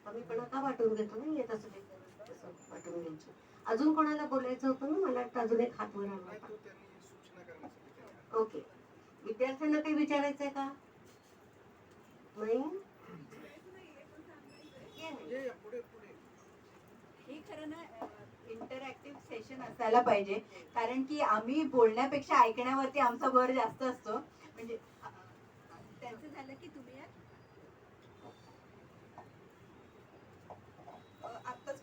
कमीपणा का वाटून घेतो. नाही येत असं काही तसं वाटून घ्यायचं. अजून कोणाला बोलायचं होतं ना? मला वाटतं अजून एक हात वर आला होता. ओके, विद्यार्थ्यांना काही विचारायचंय का? नाही हे खरं ना इंटरॅक्टिव्ह सेशन असायला पाहिजे, कारण की आम्ही बोलण्यापेक्षा ऐकण्यावरती आमचा भर जास्त असतो. म्हणजे त्यांचं झालं की तुम्ही या. आत्ताच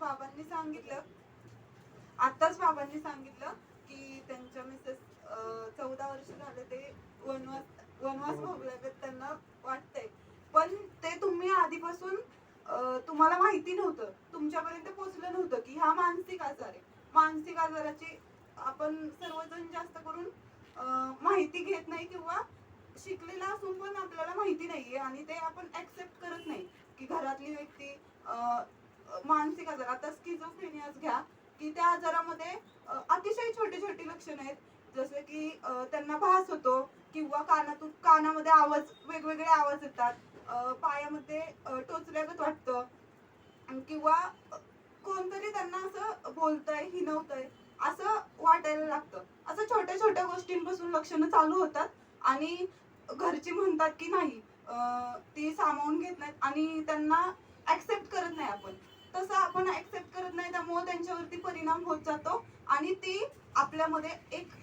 बाबांनी सांगितलं की त्यांच्या मिसेस 14 वर्ष झाले ते वनवास भोगल्यागत त्यांना वाटतंय, पण ते तुम्ही आधीपासून तुम्हाला माहिती नव्हतं, तुमच्यापर्यंत पोहोचलं नव्हतं की हा मानसिक आजार आहे. मानसिक आजाराची आपण सर्वजण जास्त करून माहिती घेत नाही किंवा शिकलेला असून पण आपल्याला माहिती नाहीये आणि ते आपण ऍक्सेप्ट करत नाही की घरातली व्यक्ती मानसिक आजार, आता स्किझोफ्रेनियाच घ्या की त्या आजारामध्ये अतिशय छोटी छोटी लक्षणं आहेत, जसं की त्यांना भास होतो किंवा कानामध्ये वेगवेगळे आवाज येतात, पायामध्ये टोचल्यागत वाटतं किंवा कोणतरी त्यांना असं बोलतंय हिनवतंय असं वाटायला लागतं. असं छोट्या छोट्या गोष्टींपासून लक्षणं चालू होतात आणि घरची म्हणतात की नाही, ती सामावून घेत नाहीत आणि त्यांना ऍक्सेप्ट करत नाही आपण. तसं आपण ऍक्सेप्ट करत नाही, त्यामुळे त्यांच्यावरती परिणाम होत जातो आणि ती आपल्यामध्ये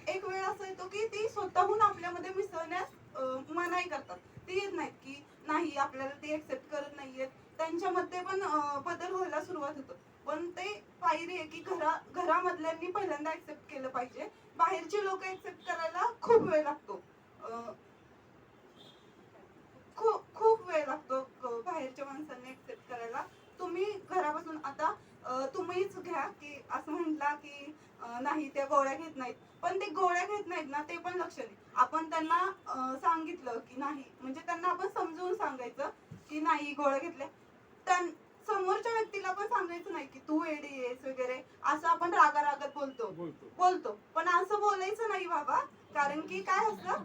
एक वेळ असं येतो की ती स्वतःहून आपल्यामध्ये मिसळण्यास मनाई करतात. ती येत नाहीत की नाही आपल्याला ती ऍक्सेप्ट करत नाहीयेत, त्यांच्यामध्ये पण बदल व्हायला सुरुवात होतो. पण ते पायरी आहे की घरामधल्यांनी पहिल्यांदा ऍक्सेप्ट केलं पाहिजे. बाहेरचे लोक ऍक्सेप्ट करायला खूप वेळ लागतो, खूप वेळ लागतो बाहेरच्या माणसांनी ऍक्सेप्ट करायला. तुम्ही घरापासून आता तुम्हीच घ्या की असं म्हटला की नाही त्या गोळ्या घेत नाहीत, पण ते गोळ्या घेत नाहीत ना ते पण लक्ष नाही. आपण त्यांना सांगितलं की नाही, म्हणजे त्यांना आपण समजून सांगायचं की नाही गोळ्या घेतल्या, समोरच्या व्यक्तीला पण सांगायचं नाही की तू एडी आहेस वगैरे, असं आपण रागारागात बोलतो पण असं बोलायचं नाही बाबा. कारण की काय असतं,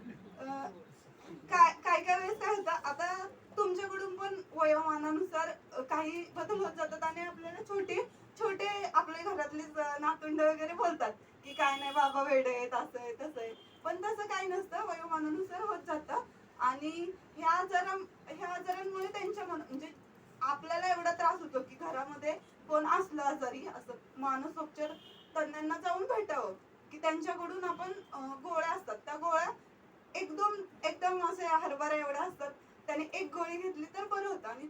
काय वेळेस काय होतं, आता तुमच्याकडून पण वयोमानानुसार काही बदल होत जातात आणि आपल्याला छोटे आपल्या घरातले नातुंड वगैरे बोलतात की काय नाही बाबा वेडे आहेत, असं आहे तसं आहे. पण तसं काही नसतं, वयोमानानुसार होत जातं. आणि ह्या आजारांमुळे त्यांच्या म्हणजे आपल्याला एवढा त्रास होतो की घरामध्ये कोण असलं आजारी, असं मानसोपचार तज्ञांना जाऊन भेटावं की त्यांच्याकडून आपण गोळ्या असतात, त्या गोळ्या एकदम असे हरभरा एवढ्या असतात, त्याने एक गोळी घेतली तर बरं होतं आणि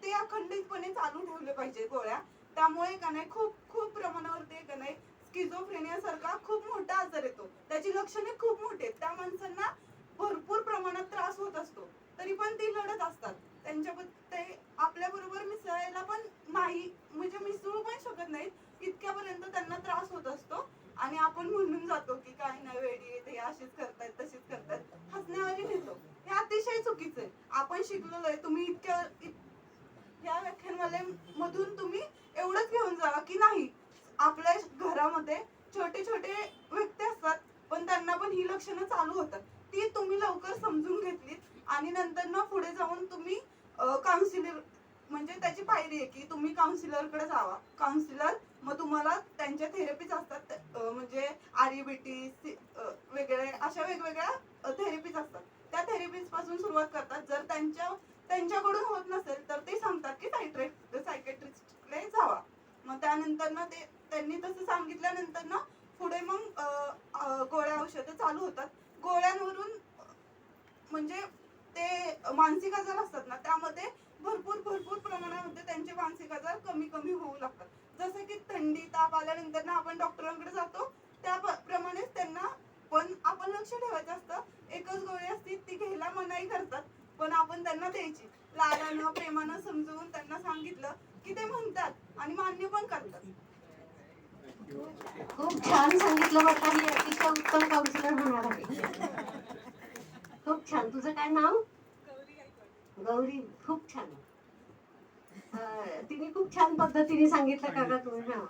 ते अखंडितपणे चालू ठेवले पाहिजे गोळ्या. त्यामुळे का नाही खूप प्रमाणावरती का नाही स्किझोफ्रेनिया सारखा खूप मोठा आजार येतो, त्याची लक्षणे खूप मोठी आहेत. त्या माणसांना भरपूर प्रमाणात त्रास होत असतो, तरी पण ती लढत असतात. ते आपल्या बरोबर मिसळायला पण नाही, म्हणजे मिसळू पण शकत नाहीत, इतक्यापर्यंत त्यांना त्रास होत असतो. आणि आपण म्हणून जातो की काय नाही वेडी आहे, ते अशीच करतायत तशीच करतायत, हसण्यावारी नेतो. हे अतिशय चुकीचं आहे. आपण शिकलेलो आहे, तुम्ही ह्या व्याख्यानमाले मधून तुम्ही एवढंच घेऊन जावा की नाही, आपल्या घरामध्ये छोटे छोटे व्यक्ती असतात पण त्यांना पण ही लक्षणं चालू होतात, ती तुम्ही लवकर समजून घेतलीत आणि नंतर ना पुढे जाऊन तुम्ही काउन्सिलर म्हणजे त्याची पायरी आहे की तुम्ही काउन्सिलरकडे जावा. काउन्सिलर मग तुम्हाला त्यांच्या थेरपीज असतात, म्हणजे REBT वगैरे अशा वेगवेगळ्या थेरपीज असतात. त्या थेरपीज पासून सुरुवात करतात. जर त्यांच्याकडून होत नसेल तर ते सांगतात की सायकेट्रिस्टकडे जावा. मग त्यानंतर ना त्यांनी तसं सांगितल्यानंतर ना पुढे मग गोळ्या औषधं चालू होतात. गोळ्यांवरून म्हणजे ते मानसिक आजार असतात ना त्यामध्ये भरपूर प्रमाणामध्ये त्यांचे मानसिक आजार कमी कमी होऊ लागतात. जसं की थंडी ताप आल्यानंतर ना आपण डॉक्टरांकडे जातो त्याप्रमाणेच त्यांना पण आपण लक्ष ठेवायचं असतं. एकच गोळी असते ती घ्यायला मनाई करतात पण आपण त्यांना द्यायची, लाडानं प्रेमानं समजून त्यांना सांगितलं की ते म्हणतात आणि मान्य पण करतात. खूप छान सांगितलं बरं का, ही अतिशय उत्तम काउन्सिलर होणार आहे. खूप छान. तुझं काय नाव? गौरी. खूप छान. तिने खूप छान पद्धतीने सांगितलं काका तुम्ही. हा,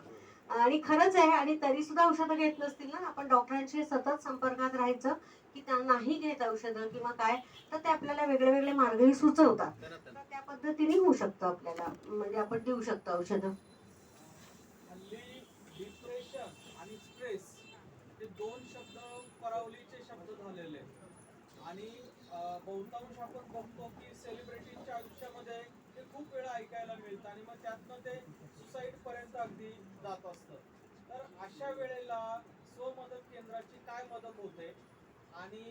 आणि खरंच आहे. आणि तरी सुद्धा औषधं घेत नसतील ना, आपण डॉक्टरांशी सतत संपर्कात राहायचं की त्या नाही घेत औषधं किंवा काय, तर ते आपल्याला वेगळे वेगळे मार्गही सुचवतात. तर त्या पद्धतीने होऊ शकतं आपल्याला, म्हणजे आपण देऊ शकतो औषधं. हल्ली डिप्रेशन आणि स्ट्रेस हे दोन शब्द परावलीचे शब्द झालेले आहेत. आणि बहुतांश आपण बघतो की सेलिब्रिटींच्या आयुष्यामध्ये ते खूप वेळा ऐकायला मिळतं आणि मग त्यातनं ते सुसाईड पर्यंत अगदी जात असतं. तर अशा वेळेला स्वमदत केंद्राची काय मदत होते आणि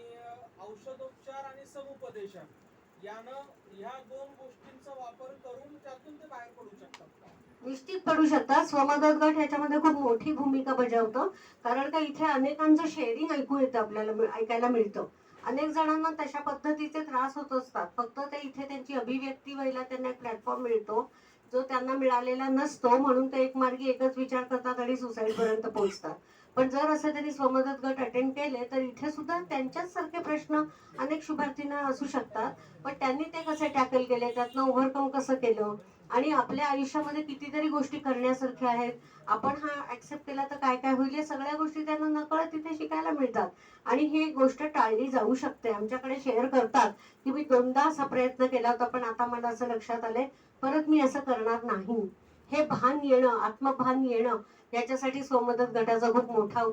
औषधोपचार आणि समुपदेशन यानं ह्या दोन गोष्टींचा वापर करून त्यातून ते बाहेर पडू शकतात का? निश्चित पडू शकतात. स्वमदत गट ह्याच्यामध्ये खूप मोठी भूमिका बजावतो. कारण का इथे अनेकांचं शेअरिंग ऐकू येतं, आपल्याला ऐकायला मिळतं. अनेक जणांना तशा पद्धतीचे त्रास होत असतात. फक्त ते इथे त्यांची अभिव्यक्ती व्हायला त्यांना एक प्लॅटफॉर्म मिळतो जो त्यांना मिळालेला नसतो, म्हणून ते एक मार्गी एकच विचार करतात आणि सुसाईड पर्यंत पोहोचतात. पण जर असं त्यांनी स्वमदत गट अटेंड केले तर इथे सुद्धा त्यांच्याच सारखे प्रश्न अनेक शुभार्थींना असू शकतात. पण त्यांनी ते कसे टॅकल केले, त्यातनं ओव्हरकम कसं केलं, आणि आपल्या आयुष्यामध्ये कितीतरी गोष्टी करण्यासारख्या आहेत. आपण हा ऍक्सेप्ट केला तर काय काय होईल, या सगळ्या गोष्टी त्यांना नकळत तिथे शिकायला मिळतात. आणि ही गोष्ट टाळली जाऊ शकते. आमच्याकडे शेअर करतात की मी 2दा असा प्रयत्न केला होता पण आता मला असं लक्षात आलंय परत मी असं करणार नाही. हे भान येणं, आत्मभान येणं, याच्यासाठी स्वमदत गटाचा खूप मोठा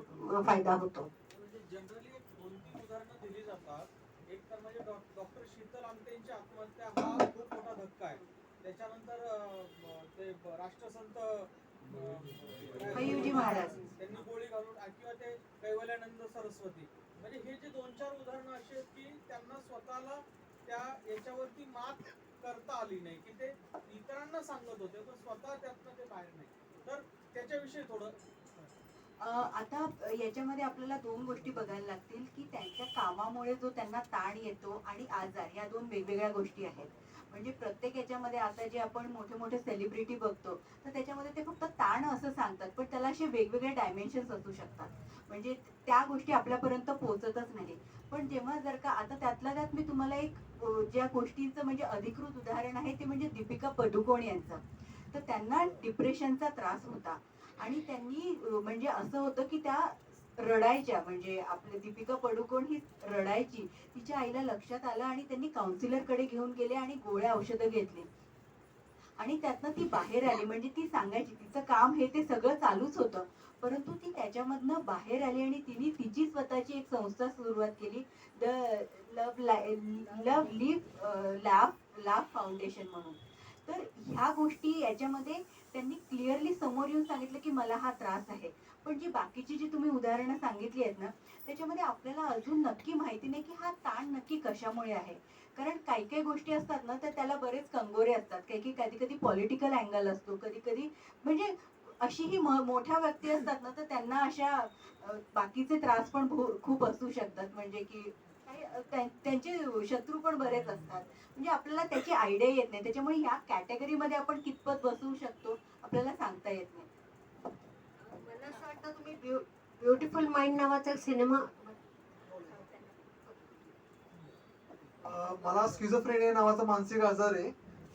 फायदा होतो. म्हणजे जनरली 2-3 उदाहरणं दिली जातात. एक तर म्हणजे डॉक्टर शीतल आमटेंची आत्महत्या हा खूप मोठा धक्का आहे. त्याच्यानंतर ते राष्ट्रसंत अय्यूजी महाराज त्यांनी गोळी घालून, किंवा ते कैवल्यानंद सरस्वती, म्हणजे हे जे 2-4 उदाहरणं अशी आहेत की त्यांना स्वतःला त्या याच्यावरती मात करता आली नाही, की ते इतरांना सांगत होते पण स्वतः त्यातनं ते बाहेर नाही. तर त्याच्याविषयी थोडं. आता याच्यामध्ये आपल्याला दोन गोष्टी बघायला लागतील की त्यांच्या कामामुळे जो त्यांना ताण येतो आणि आजार, या दोन वेगवेगळ्या गोष्टी आहेत. म्हणजे प्रत्येक याच्यामध्ये आता जे आपण मोठे मोठे सेलिब्रिटी बघतो तर त्याच्यामध्ये ते फक्त ताण असं सांगतात, पण त्याला असे वेगवेगळे डायमेन्शन्स असू शकतात. म्हणजे त्या गोष्टी आपल्यापर्यंत पोहोचतच नाही. पण जेव्हा जर का आता त्यातल्या त्यात मी तुम्हाला एक ज्या गोष्टींचं म्हणजे अधिकृत उदाहरण आहे ते म्हणजे दीपिका पडुकोण यांचं. तर त्यांना डिप्रेशनचा त्रास होता आणि त्यांनी म्हणजे असं होतं की त्या रडायच्या, म्हणजे आपली दीपिका पडुकोण ही रडायची. तिच्या आईला लक्षात आलं आणि त्यांनी काउन्सिलरकडे घेऊन गेले आणि गोळ्या औषधं घेतली आणि त्यातनं ती बाहेर आली. म्हणजे ती सांगायची, तिचं काम हे ते सगळं चालूच होतं, परंतु ती त्याच्यामधनं बाहेर आली आणि तिने तिची स्वतःची एक संस्था सुरुवात केली, the love live laugh foundation म्हणून. तर ह्या गोष्टी याच्यामध्ये त्यांनी क्लिअरली समोर येऊन सांगितलं की मला हा त्रास आहे. पण जी बाकीची जी तुम्ही उदाहरणं सांगितली आहेत ना, त्याच्यामध्ये आपल्याला अजून नक्की माहिती नाही की हा ताण नक्की कशामुळे आहे. कारण काही काही गोष्टी असतात ना तर त्याला बरेच कंगोरे असतात. काही कधी कधी पॉलिटिकल अँगल असतो, कधी कधी म्हणजे अशी ही मोठ्या व्यक्ती असतात ना तर त्यांना अशा बाकीचे त्रास पण खूप असू शकतात. म्हणजे की त्यांचे शत्रू पण बरेच असतात. म्हणजे आपल्याला त्याची आयडिया येत नाही. त्याच्यामुळे ह्या कॅटेगरीमध्ये आपण कितपत बसवू शकतो आपल्याला सांगता येत नाही. मला असं वाटतं तुम्ही ब्युटिफुल माइंड नावाचा सिनेमा. मला स्किझोफ्रेनिया नावाचा मानसिक आजार आहे.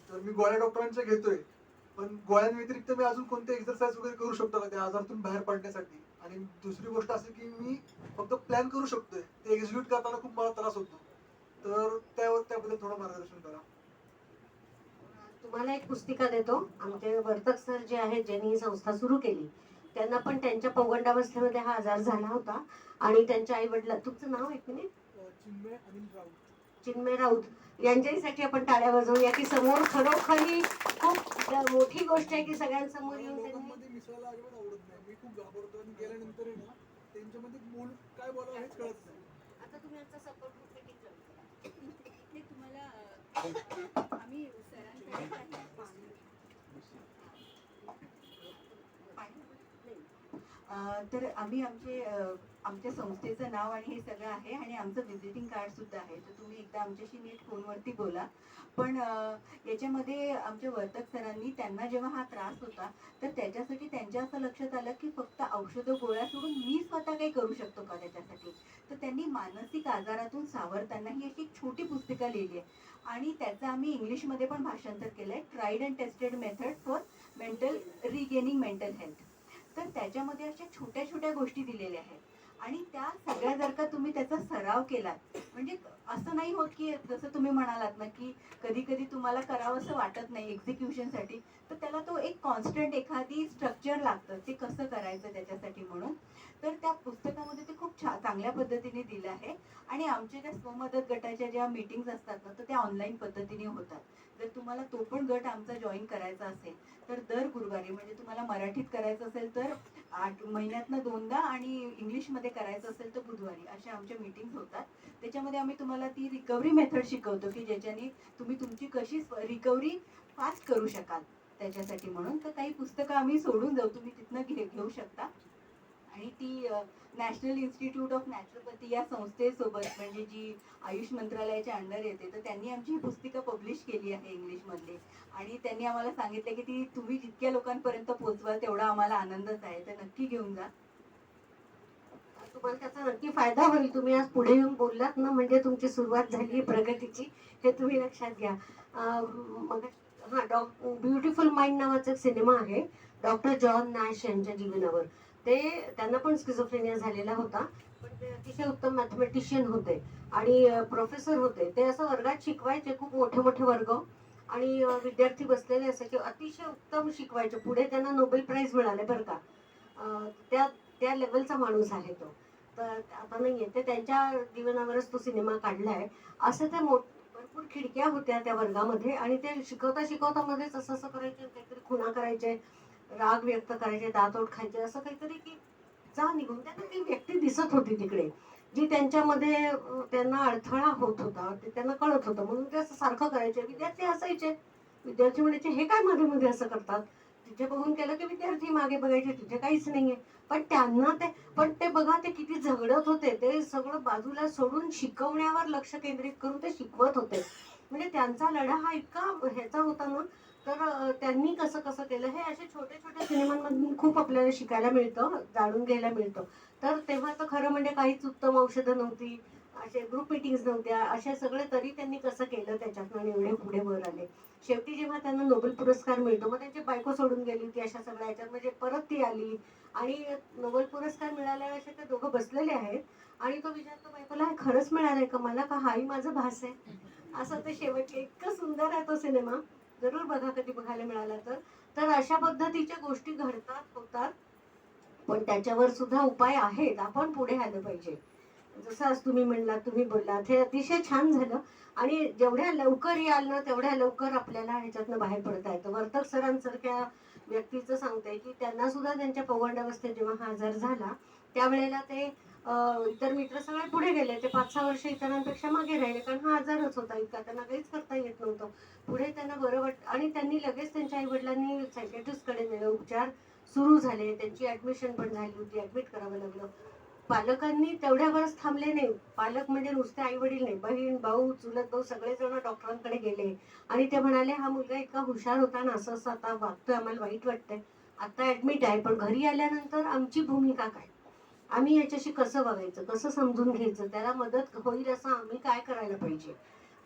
तर मी गोळ्या डॉक्टरांच्या घेतोय, पण गोळ्यांव्यतिरिक्त मी अजून कोणते एक्सरसाइज वगैरे करू शकतो का त्या आजारातून बाहेर पडण्यासाठी? आणि दुसरी गोष्ट अशी की मी फक्त प्लॅन करू शकतोय, ते एक्झिक्यूट करताना खूप मला त्रास होतो. तर त्याबद्दल थोडं मार्गदर्शन करा. तुम्हाला एक पुस्तिका देतो. आमचे वर्तक सर जे आहेत, ज्यांनी ही संस्था सुरू केली, त्यांना पण त्यांच्या पौगंडावस्थेमध्ये हा आजार झाला होता आणि त्यांच्या आई वडिला, तुमचं नाव एक मिनिट, चिन्मय अनिल राऊत. चिन्मय राऊत, यांच्यासाठी आपण टाळ्या वाजवूया की समोर खरोखरी खूप मोठी गोष्ट आहे की सगळ्यांसमोर येऊन त्यांनी लोकांमध्ये मिसळायला अजिबात आवडत नाही. मी खूप घाबरतो आणि गेल्यानंतर आहे ना त्यांच्यामध्ये बोल काय बोलावं हेच कळत नाही. आता तुम्ही आमचा सपोर्ट ग्रुप मीटिंग करा. इथे तुम्हाला आम्ही सरांकडे काही तर आम्ही आमच्या संस्थेचं नाव आणि हे सगळं आहे आणि आमचं व्हिजिटिंग कार्ड सुद्धा आहे. तर तुम्ही एकदा आमच्याशी नीट फोनवरती बोला. पण याच्यामध्ये आमच्या वर्तक सरांनी त्यांना जेव्हा हा त्रास होता तर त्याच्यासाठी त्यांच्या असं लक्षात आलं की फक्त औषधं गोळ्या सोडून मी स्वतः काही करू शकतो का त्याच्यासाठी. तर त्यांनी मानसिक आजारातून सावरताना ही अशी एक छोटी पुस्तिका लिहिली आहे आणि त्याचं आम्ही इंग्लिशमध्ये पण भाषांतर केलं आहे, tried and tested method for mental regaining mental health. तर त्याच्यामध्ये अशा छोट्या छोट्या गोष्टी दिलेल्या आहेत आणि त्या सगळ्या जर का तुम्ही त्याचा सराव केलात, म्हणजे असं नाही होत की जसं तुम्ही म्हणालात ना की कधी कधी तुम्हाला करावं असं वाटत नाही एक्झिक्युशनसाठी, तर त्याला तो एक कॉन्स्टंट एखादी स्ट्रक्चर लागतं ते कसं करायचं त्याच्यासाठी म्हणून. तर त्या पुस्तकामध्ये ते खूप चांगल्या पद्धतीने दिलं आहे आणि आमच्या ज्या स्वमदत गटाच्या ज्या मीटिंग्स असतात ना तर त्या ऑनलाईन पद्धतीने होतात. जर तुम्हाला तो पण गट आमचा जॉईन करायचा असेल तर दर गुरुवारी, म्हणजे तुम्हाला मराठीत करायचं असेल तर 8 महिन्यातनं 2दा आणि इंग्लिशमध्ये करायचं असेल तर बुधवारी, अशा आमच्या मीटिंग्स होतात. त्याच्यामध्ये आम्ही तुम्हाला ती रिकव्हरी मेथड शिकवतो की ज्याच्याने तुम्ही तुमची कशी रिकव्हरी फास्ट करू शकाल त्याच्यासाठी म्हणून. तर काही पुस्तकं आम्ही सोडून जाऊ, तुम्ही तिथनं घेऊ शकता. आणि ती नॅशनल इन्स्टिट्यूट ऑफ नॅचरोपॅथी या संस्थेसोबत, म्हणजे जी आयुष मंत्रालयाच्या अंडर येते, तर त्यांनी आमची ही पुस्तिका पब्लिश केली आहे इंग्लिशमधली आणि त्यांनी आम्हाला सांगितलं की ती तुम्ही जितक्या लोकांपर्यंत पोहोचवाल तेवढा आम्हाला आनंदच आहे. तर नक्की घेऊन जा. तुम्हाला त्याचा नक्की फायदा होईल. तुम्ही आज पुढे येऊन बोललात ना, म्हणजे तुमची सुरुवात झाली प्रगतीची, हे तुम्ही लक्षात घ्या. मग ब्युटिफुल माइंड नावाचा एक सिनेमा आहे डॉक्टर जॉन नॅश यांच्या जीवनावर. त्यांना पण स्किझोफ्रेनिया झालेला होता, पण ते अतिशय उत्तम मॅथमॅटिशियन होते आणि प्रोफेसर होते. ते असं वर्गात शिकवायचे, खूप मोठे मोठे वर्ग, आणि विद्यार्थी बसलेले असायचे, अतिशय उत्तम शिकवायचे. पुढे त्यांना नोबेल प्राइज मिळाले बरं का. त्या लेवलचा माणूस आहे तो. तर आता नाही येते, त्यांच्या जीवनावरच तो सिनेमा काढलाय. असं ते भरपूर खिडक्या होत्या त्या वर्गामध्ये आणि ते शिकवता शिकवता मध्येच असं असं करायचे, काहीतरी खुणा करायचे, राग व्यक्त करायचे, दात ओठ खायचे, असं काहीतरी की जा निघून. त्यांना ती व्यक्ती दिसत होती तिकडे जी त्यांच्यामध्ये त्यांना अडथळा होत होता, ते त्यांना कळत होतं, म्हणून ते असं सारखं करायचे. विद्यार्थी असायचे, विद्यार्थी म्हणायचे हे काय मध्ये मध्ये असं करतात. तिथे बघून केलं की विद्यार्थी मागे बघायचे, तिथे काहीच नाहीये. पण ते बघा, ते किती झगडत होते, ते सगळं बाजूला सोडून शिकवण्यावर लक्ष केंद्रित करून ते शिकवत होते. म्हणजे त्यांचा लढा हा इतका ह्याचा होता ना. तर त्यांनी कसं कसं केलं, हे असे छोटे छोटे सिनेमांमधून खूप आपल्याला शिकायला मिळतं, जाणून घ्यायला मिळतं. तर तेव्हा तर खरं म्हणजे काहीच उत्तम औषधं नव्हती, असे ग्रुप मिटिंग्स नव्हत्या, असे सगळे, तरी त्यांनी कसं केलं त्याच्यातून एवढे पुढे वर आले. शेवटी जेव्हा त्यांना नोबेल पुरस्कार मिळतो, मग त्यांची बायको सोडून गेली होती अशा सगळ्या ह्याच्यात, म्हणजे परत ती आली आणि नोबेल पुरस्कार मिळाल्यावर असे ते दोघं बसलेले आहेत आणि तो विचारतो बायकोला, हे खरंच मिळालंय का मला, का हाही माझं भास आहे. असं ते शेवटचे, इतकं सुंदर आहे तो सिनेमा, जरूर बघा कधी बघायला मिळाला तर. तर अशा पद्धतीच्या गोष्टी घडतात, होतात, पण त्याच्यावर सुद्धा उपाय आहेत. आपण पुढे आलं पाहिजे. जसं आज तुम्ही म्हणलात, तुम्ही बोललात, हे अतिशय छान झालं. आणि जेवढ्या लवकर याल ना तेवढ्या लवकर आपल्याला ह्याच्यातनं बाहेर पडता येतं. वर्तक सरांसारख्या व्यक्तीचं सांगते की त्यांना सुद्धा त्यांच्या पौगंडावस्थेत जेव्हा हा आजार झाला त्यावेळेला ते इतर मित्र सगळे पुढे गेले, ते 5-6 वर्ष इतरांपेक्षा मागे राहिले, कारण हा आजारच होता इतका, त्यांना काहीच करता येत नव्हतं. पुढे त्यांना बरं वाटतं आणि त्यांनी लगेच त्यांच्या आई वडिलांनी सायकॅट्रिस्टकडे नेलं, उपचार सुरू झाले, त्यांची ऍडमिशन पण झाली होती, ऍडमिट करावं लागलं. पालकांनी तेवढ्यावरच थांबले नाही. पालक म्हणजे नुसते आई वडील नाही, बहीण भाऊ चुलत भाऊ सगळेजण डॉक्टरांकडे गेले आणि ते म्हणाले हा मुलगा इतका हुशार होता ना, असं असं आता वागतोय, आम्हाला वाईट वाटतंय, आता ऍडमिट आहे, पण घरी आल्यानंतर आमची भूमिका काय, आम्ही याच्याशी कसं बघायचं, कसं समजून घ्यायचं, त्याला मदत होईल असं आम्ही काय करायला पाहिजे.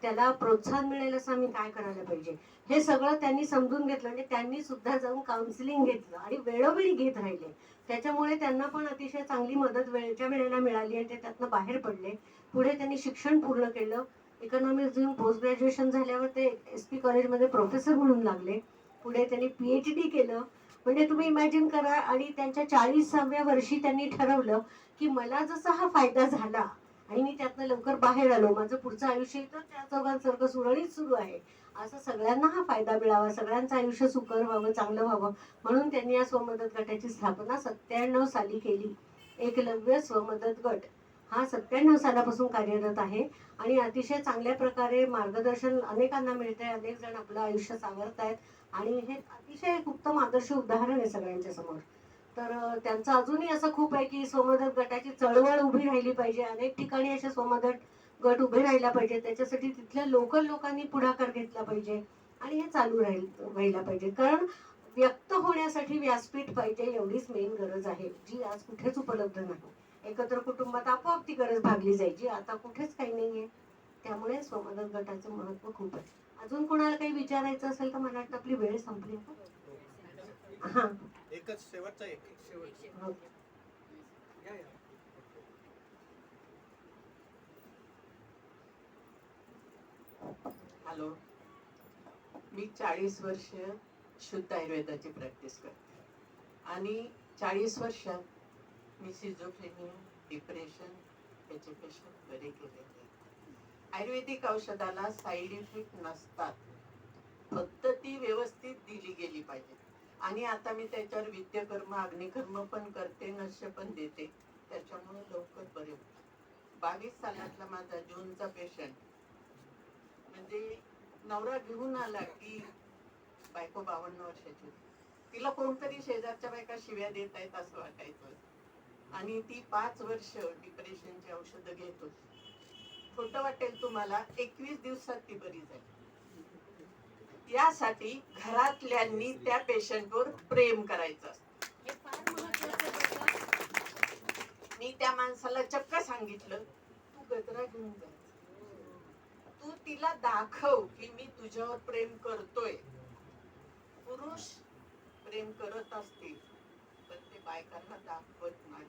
त्याला प्रोत्साहन मिळेल असं आम्ही काय करायला पाहिजे, हे सगळं त्यांनी समजून घेतलं. म्हणजे त्यांनी सुद्धा जाऊन काउन्सिलिंग घेतलं आणि वेळोवेळी घेत राहिले. त्याच्यामुळे त्यांना पण अतिशय चांगली मदत वेळच्या वेळेला मिळाली आणि ते त्यातनं बाहेर पडले. पुढे त्यांनी शिक्षण पूर्ण केलं. इकॉनॉमिक्स घेऊन पोस्ट ग्रॅज्युएशन झाल्यावर ते SP कॉलेजमध्ये प्रोफेसर म्हणून लागले. पुढे त्यांनी PhD केलं. म्हणजे तुम्ही इमॅजिन करा. आणि त्यांच्या 40व्या वर्षी त्यांनी ठरवलं की मला जसा हा फायदा झाला आणि मी त्यातनं लवकर बाहेर आलो, माझं पुढचं आयुष्य तर त्या चौघांसारखं सुरळीत सुरू आहे, असं सगळ्यांना हा फायदा मिळावा, सगळ्यांचं आयुष्य सुकर व्हावं, चांगलं व्हावं, म्हणून त्यांनी या स्वमदत गटाची स्थापना 97 साली केली. एकलव्य स्वमदत गट हा 97 सालापासून कार्यरत आहे आणि अतिशय चांगल्या प्रकारे मार्गदर्शन अनेकांना मिळत आहे. अनेक जण आपलं आयुष्य सावरत आहेत आणि हे अतिशय एक उत्तम आदर्श उदाहरण आहे सगळ्यांच्या समोर. तर त्यांचं अजूनही असं खूप आहे की स्वमदत गटाची चळवळ उभी राहिली पाहिजे. अनेक ठिकाणी असे स्वमदत गट उभे राहिला पाहिजे. त्याच्यासाठी तिथल्या लोकल लोकांनी पुढाकार घेतला पाहिजे आणि हे चालू राहिला पाहिजे. कारण व्यक्त होण्यासाठी व्यासपीठ पाहिजे, एवढीच मेन गरज आहे, जी आज कुठेच उपलब्ध नाही. एकत्र कुटुंबात आपोआप ती गरज भागली जायची, आता कुठेच काही नाहीये. त्यामुळे स्वमदत गटाचं महत्व खूप आहे. अजून कोणाला काही विचारायचं असेल तर मला वाटतं आपली वेळ संपली. हा, एकच शेवटचा एक हो. हॅलो, मी 40 वर्ष शुद्ध आयुर्वेदाची प्रॅक्टिस करते आणि 40 वर्षात मी सिझोफ्रेनिया, डिप्रेशन याचे पेशंट बरे केलेले आहेत. आयुर्वेदिक औषधाला साईड इफेक्ट नसतात, फक्त ती व्यवस्थित दिली गेली पाहिजे. आणि आता मी त्याच्यावर विद्यकर्म, अग्निकर्म पण करते, नश्य पण देते, त्याच्यामुळे लवकर बरे होते. 22 सालातला माझा जूनचा पेशंट, म्हणजे नवरा घेऊन आला की बायको 52 वर्षाची होती, तिला कोणतरी शेजारच्या बायका शिव्या देत आहेत असं वाटायचं. आणि ती 5 वर्ष डिप्रेशनची औषधं घेत होती. खोटं वाटेल तुम्हाला, 21 दिवसात ती बरी झाली. यासाठी घरातल्यांनी त्या पेशंटवर प्रेम करायचं असतं. हे फार महत्वाचं आहे. मी त्या माणसाला चक्क सांगितलं, तू गजरा घेऊन जा, तू तिला दाखव की मी तुझ्यावर प्रेम करतोय. पुरुष प्रेम करत असतील पण ते बायकांना दाखवत नाही,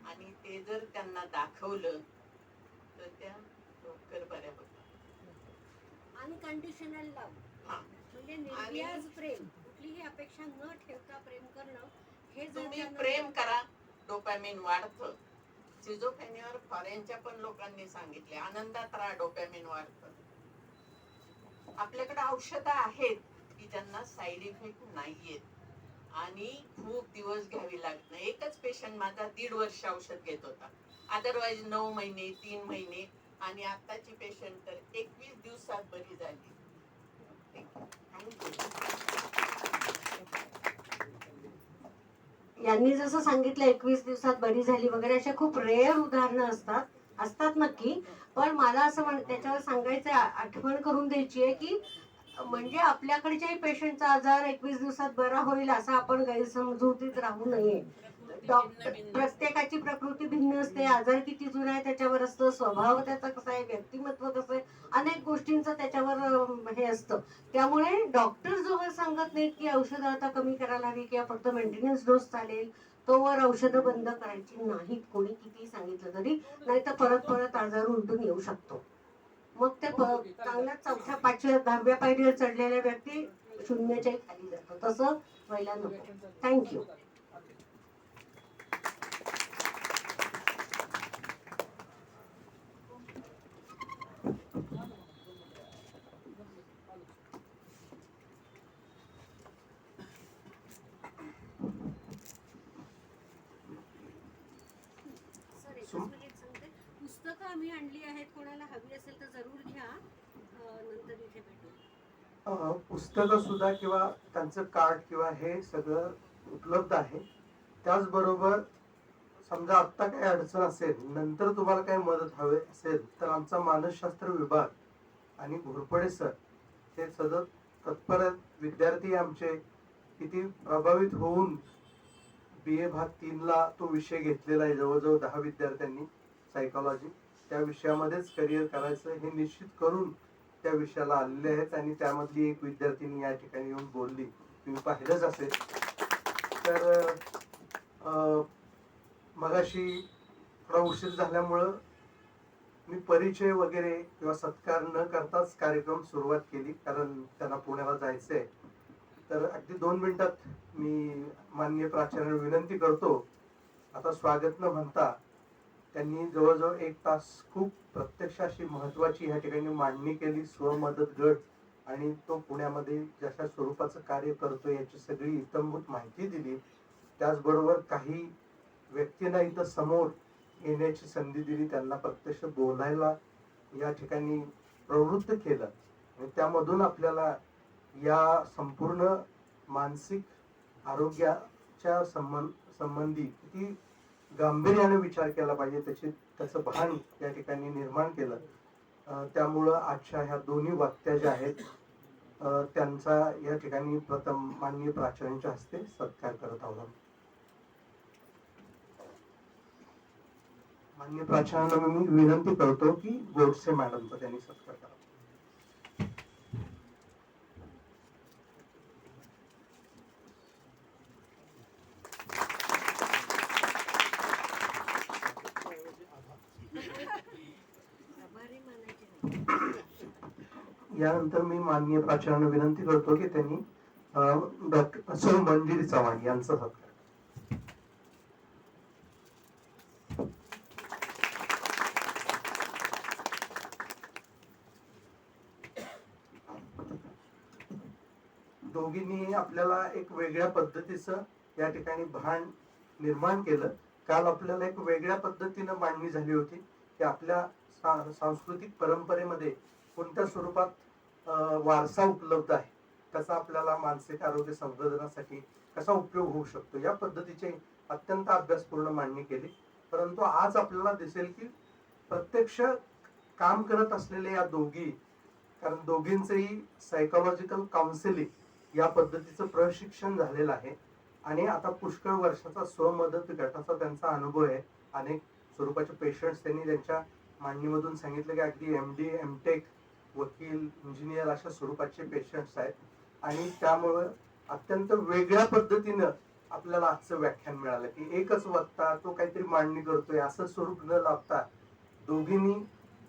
आणि ते जर त्यांना दाखवलं तर त्या लवकर बऱ्या होतात. आणि कंडिशनल लव, हा, म्हणजे निर्व्याज प्रेम, कुठलीही अपेक्षा न ठेवता प्रेम करणं, हे जर तुम्ही त्यांना- प्रेम करा, डोपॅमिन वाढतं. सिझोफ्रेनियावर फॉरेनच्या पण लोकांनी सांगितले, आनंदात राहा, डोपॅमिन वाढतं. आपल्याकडे औषधं आहेत की ज्यांना साईड इफेक्ट नाहीयेत आणि खूप दिवस घ्यावी लागत नाही. एकच पेशंट माझा 1.5 वर्ष औषध घेत होता, अदरवाईज 9 महिने, 3 महिने, आणि आताची पेशंट तर 21 दिवसात बरी झाली. यांनी जसं सांगितलं 21 दिवसात बरी झाली वगैरे, अशा खूप रेअर उदाहरणं असतात नक्की. पण मला असं त्याच्यावर सांगायचं, आठवण करून द्यायची आहे की म्हणजे आपल्याकडच्याही पेशंटचा आजार 21 दिवसात बरा होईल असं आपण गैरसमजुतीत राहू नये. प्रत्येकाची प्रकृती भिन्न असते, आजार किती जुना आहे त्याच्यावर असतं, स्वभाव त्याचा कसा आहे, व्यक्तिमत्व कसं आहे, अनेक गोष्टींचं त्याच्यावर हे असतं. त्यामुळे डॉक्टर जोवर सांगत नाहीत की औषधं आता कमी करायला हवी किंवा फक्त मेंटेनन्स डोस चालेल, तोवर औषधं बंद करायची नाहीत, कोणी किती सांगितलं तरी. नाही तर परत आजार उलटून येऊ शकतो. मग ते चांगल्या 4थ्या, 5व्या, 10व्या पायरीवर चढलेल्या व्यक्ती 0च्याही खाली जातो. तसं व्हायला नको. थँक्यू. पुस्तकं आम्ही आणली आहेत, कोणाला हवी असेल तर जरूर घ्या. नंतर इथे भेटू. पुस्तकं सुद्धा किंवा त्यांचं कार्ड किंवा हे सगळं उपलब्ध आहे. त्याचबरोबर समजा आत्ता काही अडचण असेल, नंतर तुम्हाला काही मदत हवी असेल तर आमचा मानसशास्त्र विभाग आणि घोरपडे सर हे सतत तत्पर आहेत. विद्यार्थी आमचे किती प्रभावित होऊन BA भाग 3 ला तो विषय घेतलेला आहे, जवळजवळ 10 विद्यार्थ्यांनी सायकोलॉजी. त्या विषयामध्येच करिअर करायचं हे निश्चित करून त्या विषयाला आलेले आहेत. आणि त्यामधली एक विद्यार्थिनी या ठिकाणी येऊन बोलली, तुम्ही पाहिलंच असेल. तर मगाशी थोडा उशीर झाल्यामुळं मी परिचय वगैरे किंवा सत्कार न करताच कार्यक्रम सुरुवात केली, कारण त्यांना पुण्याला जायचंय. तर अगदी 2 मिनिटात मी माननीय प्राचार्यांना विनंती करतो. आता स्वागत न म्हणता त्यांनी जवळजवळ 1 तास खूप प्रत्यक्ष अशी महत्वाची ह्या ठिकाणी मांडणी केली. स्वमदत गट आणि तो पुण्यामध्ये जशा स्वरूपाचं कार्य करतो याची सगळी इत्थंभूत माहिती दिली. त्याचबरोबर काही व्यक्तींना इथं समोर येण्याची संधी दिली, त्यांना प्रत्यक्ष बोलायला या ठिकाणी प्रवृत्त केलं. आणि त्यामधून आपल्याला या संपूर्ण मानसिक आरोग्याच्या संबंधी किती गांभीर्याने विचार केला पाहिजे त्याचं भान या ठिकाणी निर्माण केलं. त्यामुळं आजच्या ह्या दोन्ही वक्त्या ज्या आहेत त्यांचा या ठिकाणी प्रथम माननीय प्राचार्यांच्या हस्ते सत्कार करत आहोत. माननीय प्राचार्यांना मी विनंती करतो की गोडसे मॅडमचा त्यांनी सत्कार करा. यानंतर मी माननीय प्राचार्यांना विनंती करतो की त्यांनी डॉक्टर सौ मंजिरी चव्हाण यांचा सत्कार. दोघींनी आपल्याला एक वेगळ्या पद्धतीचं या ठिकाणी भान निर्माण केलं. काल आपल्याला एक वेगळ्या पद्धतीनं मांडणी झाली होती की आपल्या सांस्कृतिक परंपरेमध्ये कोणत्या स्वरूपात वारसा उपलब्ध आहे, कसा आपल्याला मानसिक आरोग्य संवर्धनासाठी कसा उपयोग होऊ शकतो, या पद्धतीची अत्यंत अभ्यासपूर्ण मांडणी केली. परंतु आज आपल्याला दिसेल की प्रत्यक्ष काम करत असलेल्या या दोघी, कारण दोघींचंही सायकोलॉजिकल काउन्सिलिंग या पद्धतीचं प्रशिक्षण झालेलं आहे आणि आता पुष्कळ वर्षाचा स्वमदत गटाचा त्यांचा अनुभव आहे. अनेक स्वरूपाचे पेशंट्स त्यांनी त्यांच्या मांडणीमधून सांगितलं की अगदी MD, MTech, वकील, इंजिनियर अशा स्वरूपाचे पेशंट्स आहेत. आणि त्यामुळं अत्यंत वेगळ्या पद्धतीनं आपल्याला आजचं व्याख्यान मिळालं की एकच वक्ता तो काहीतरी मांडणी करतोय असं स्वरूप न लाभता दोघींनी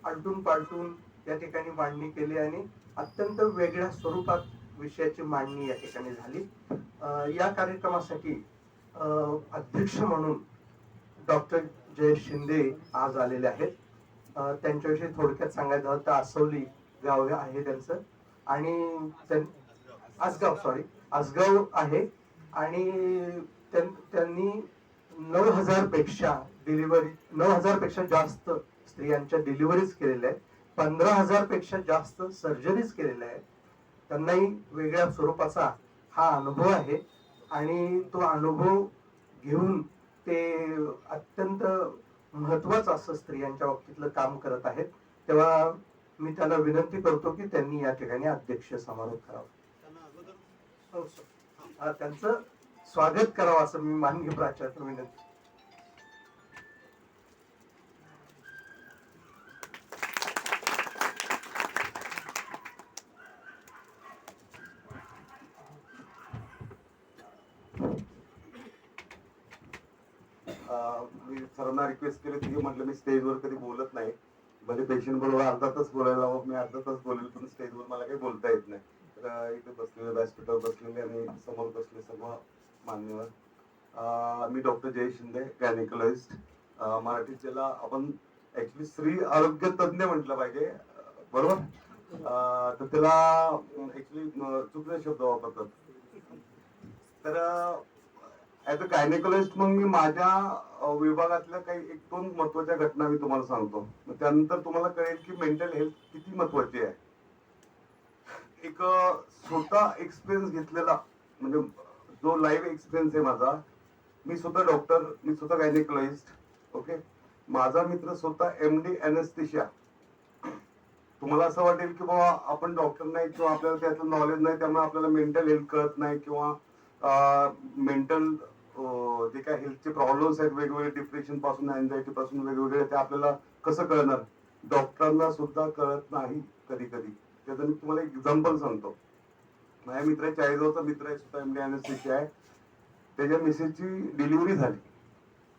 आलटून पालटून या ठिकाणी मांडणी केली आणि अत्यंत वेगळ्या स्वरूपात विषयाची मांडणी या ठिकाणी झाली. या कार्यक्रमासाठी अध्यक्ष म्हणून डॉक्टर जयेश शिंदे आज आलेले आहेत. त्यांच्याविषयी थोडक्यात सांगायचं झालं तर आसवली गाव आहे त्यांचं आणि आसगाव आहे आणि त्यांनी 9,000 पेक्षा जास्त स्त्रियांच्या डिलिव्हरीज केलेल्या आहेत. 15,000 पेक्षा जास्त सर्जरीज केलेल्या आहेत. त्यांनाही वेगळ्या स्वरूपाचा हा अनुभव आहे आणि तो अनुभव घेऊन ते अत्यंत महत्वाचं असं स्त्रियांच्या बाबतीतलं काम करत आहेत. तेव्हा मी त्यांना विनंती करतो की त्यांनी या ठिकाणी अध्यक्ष समारोप करावा, त्यांचं स्वागत करावं असं मी माननीय प्राचार्य विनंती. मी सरांना रिक्वेस्ट केली की म्हटलं मी स्टेजवर कधी बोलत नाही, म्हणजे पेशंट बरोबर अर्धा तास बोलायला मी अर्धा तास बोलेल पण स्टेजवर मला काही बोलता येत नाही. तर इथे बसलेले व्यासपीठावर बसलेले आणि समोर बसले सर्व मान्यवर. मी डॉक्टर जयेश शिंदे, गायनेकोलॉजिस्ट. मराठीत ज्याला आपण ऍक्च्युली स्त्री आरोग्य तज्ञ म्हटलं पाहिजे, बरोबर? तर त्याला ऍक्च्युली चुकीचा शब्द वापरतात. तर ऍज अ गायनेकोलॉजिस्ट मग मी माझ्या विभागातल्या काही 1-2 महत्वाच्या घटना मी तुम्हाला सांगतो. त्यानंतर तुम्हाला कळेल की मेंटल हेल्थ किती महत्वाची आहे. एक स्वतः एक्सपिरियन्स घेतलेला म्हणजे जो लाईव्ह एक्सपिरियन्स आहे माझा. मी स्वतः डॉक्टर, मी स्वतः गायनेकोलॉजिस्ट. ओके, माझा मित्र स्वतः MD एनेस्थेशिया. तुम्हाला असं वाटेल की बाबा आपण डॉक्टर नाही किंवा आपल्याला त्यातलं नॉलेज नाही त्यामुळे आपल्याला मेंटल हेल्थ कळत नाही किंवा मेंटल जे काही हेल्थचे प्रॉब्लेम्स आहेत वेगवेगळे, डिप्रेशन पासून, अँझायटी पासून वेगवेगळे, ते आपल्याला कसं कळणार? डॉक्टरांना सुद्धा कळत नाही कधी कधी. त्याचं मी तुम्हाला एक्झाम्पल सांगतो. माझ्या मित्र 40 मित्र आहे, सुद्धा एमडी अनेस्थेसिया आहे. त्याच्या मिसेसची डिलिव्हरी झाली.